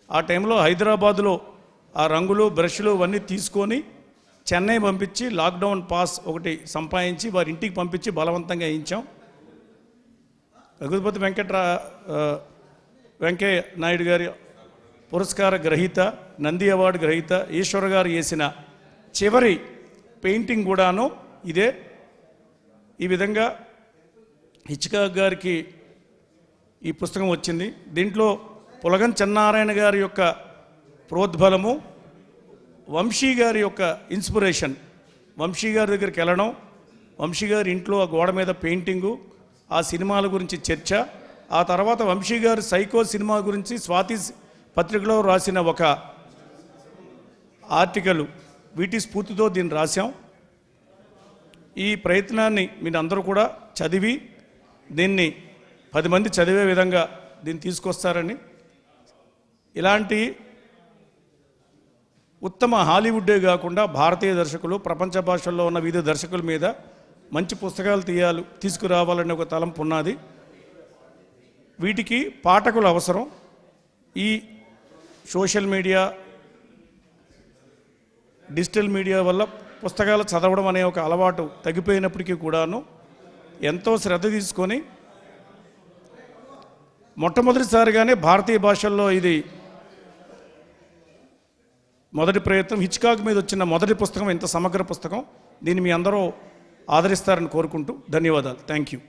Speaker 14: ఆ టైంలో హైదరాబాదులో ఆ రంగులు, బ్రష్లు అవన్నీ తీసుకొని చెన్నై పంపించి లాక్డౌన్ పాస్ ఒకటి సంపాదించి వారి ఇంటికి పంపించి బలవంతంగా వేయించాం. రఘుపతి వెంకయ్య నాయుడు గారి పురస్కార గ్రహీత, నంది అవార్డు గ్రహీత ఈశ్వర్ గారు వేసిన చివరి పెయింటింగ్ కూడాను ఇదే. ఈ విధంగా హిచ్కాక్ గారికి ఈ పుస్తకం వచ్చింది. దీంట్లో పులగం చెన్నారాయణ గారి యొక్క ప్రోద్బలము, వంశీ గారి యొక్క ఇన్స్పిరేషన్, వంశీ గారి దగ్గరికి వెళ్ళడం, వంశీ గారి ఇంట్లో ఆ గోడ మీద పెయింటింగు, ఆ సినిమాల గురించి చర్చ, ఆ తర్వాత వంశీ గారి సైకో సినిమా గురించి స్వాతి పత్రికలో రాసిన ఒక ఆర్టికల్, వీటి స్ఫూర్తితో దీన్ని రాశాం. ఈ ప్రయత్నాన్ని మీరు అందరూ కూడా చదివి దీన్ని 10 మంది చదివే విధంగా దీన్ని తీసుకొస్తారని, ఇలాంటి ఉత్తమ హాలీవుడ్డే కాకుండా భారతీయ దర్శకులు, ప్రపంచ భాషల్లో ఉన్న వివిధ దర్శకుల మీద మంచి పుస్తకాలు తీసుకురావాలనే ఒక తలంపు ఉన్నది. వీటికి పాఠకులు అవసరం. ఈ సోషల్ మీడియా, డిజిటల్ మీడియా వల్ల పుస్తకాలు చదవడం అనే ఒక అలవాటు తగ్గిపోయినప్పటికీ కూడాను ఎంతో శ్రద్ధ తీసుకొని మొట్టమొదటిసారిగానే భారతీయ భాషల్లో ఇది మొదటి ప్రయత్నం. హిచ్కాక్ మీద వచ్చిన మొదటి పుస్తకం, ఇంత సమగ్ర పుస్తకం. దీన్ని మీ అందరూ ఆదరిస్తారని కోరుకుంటూ ధన్యవాదాలు. Thank you.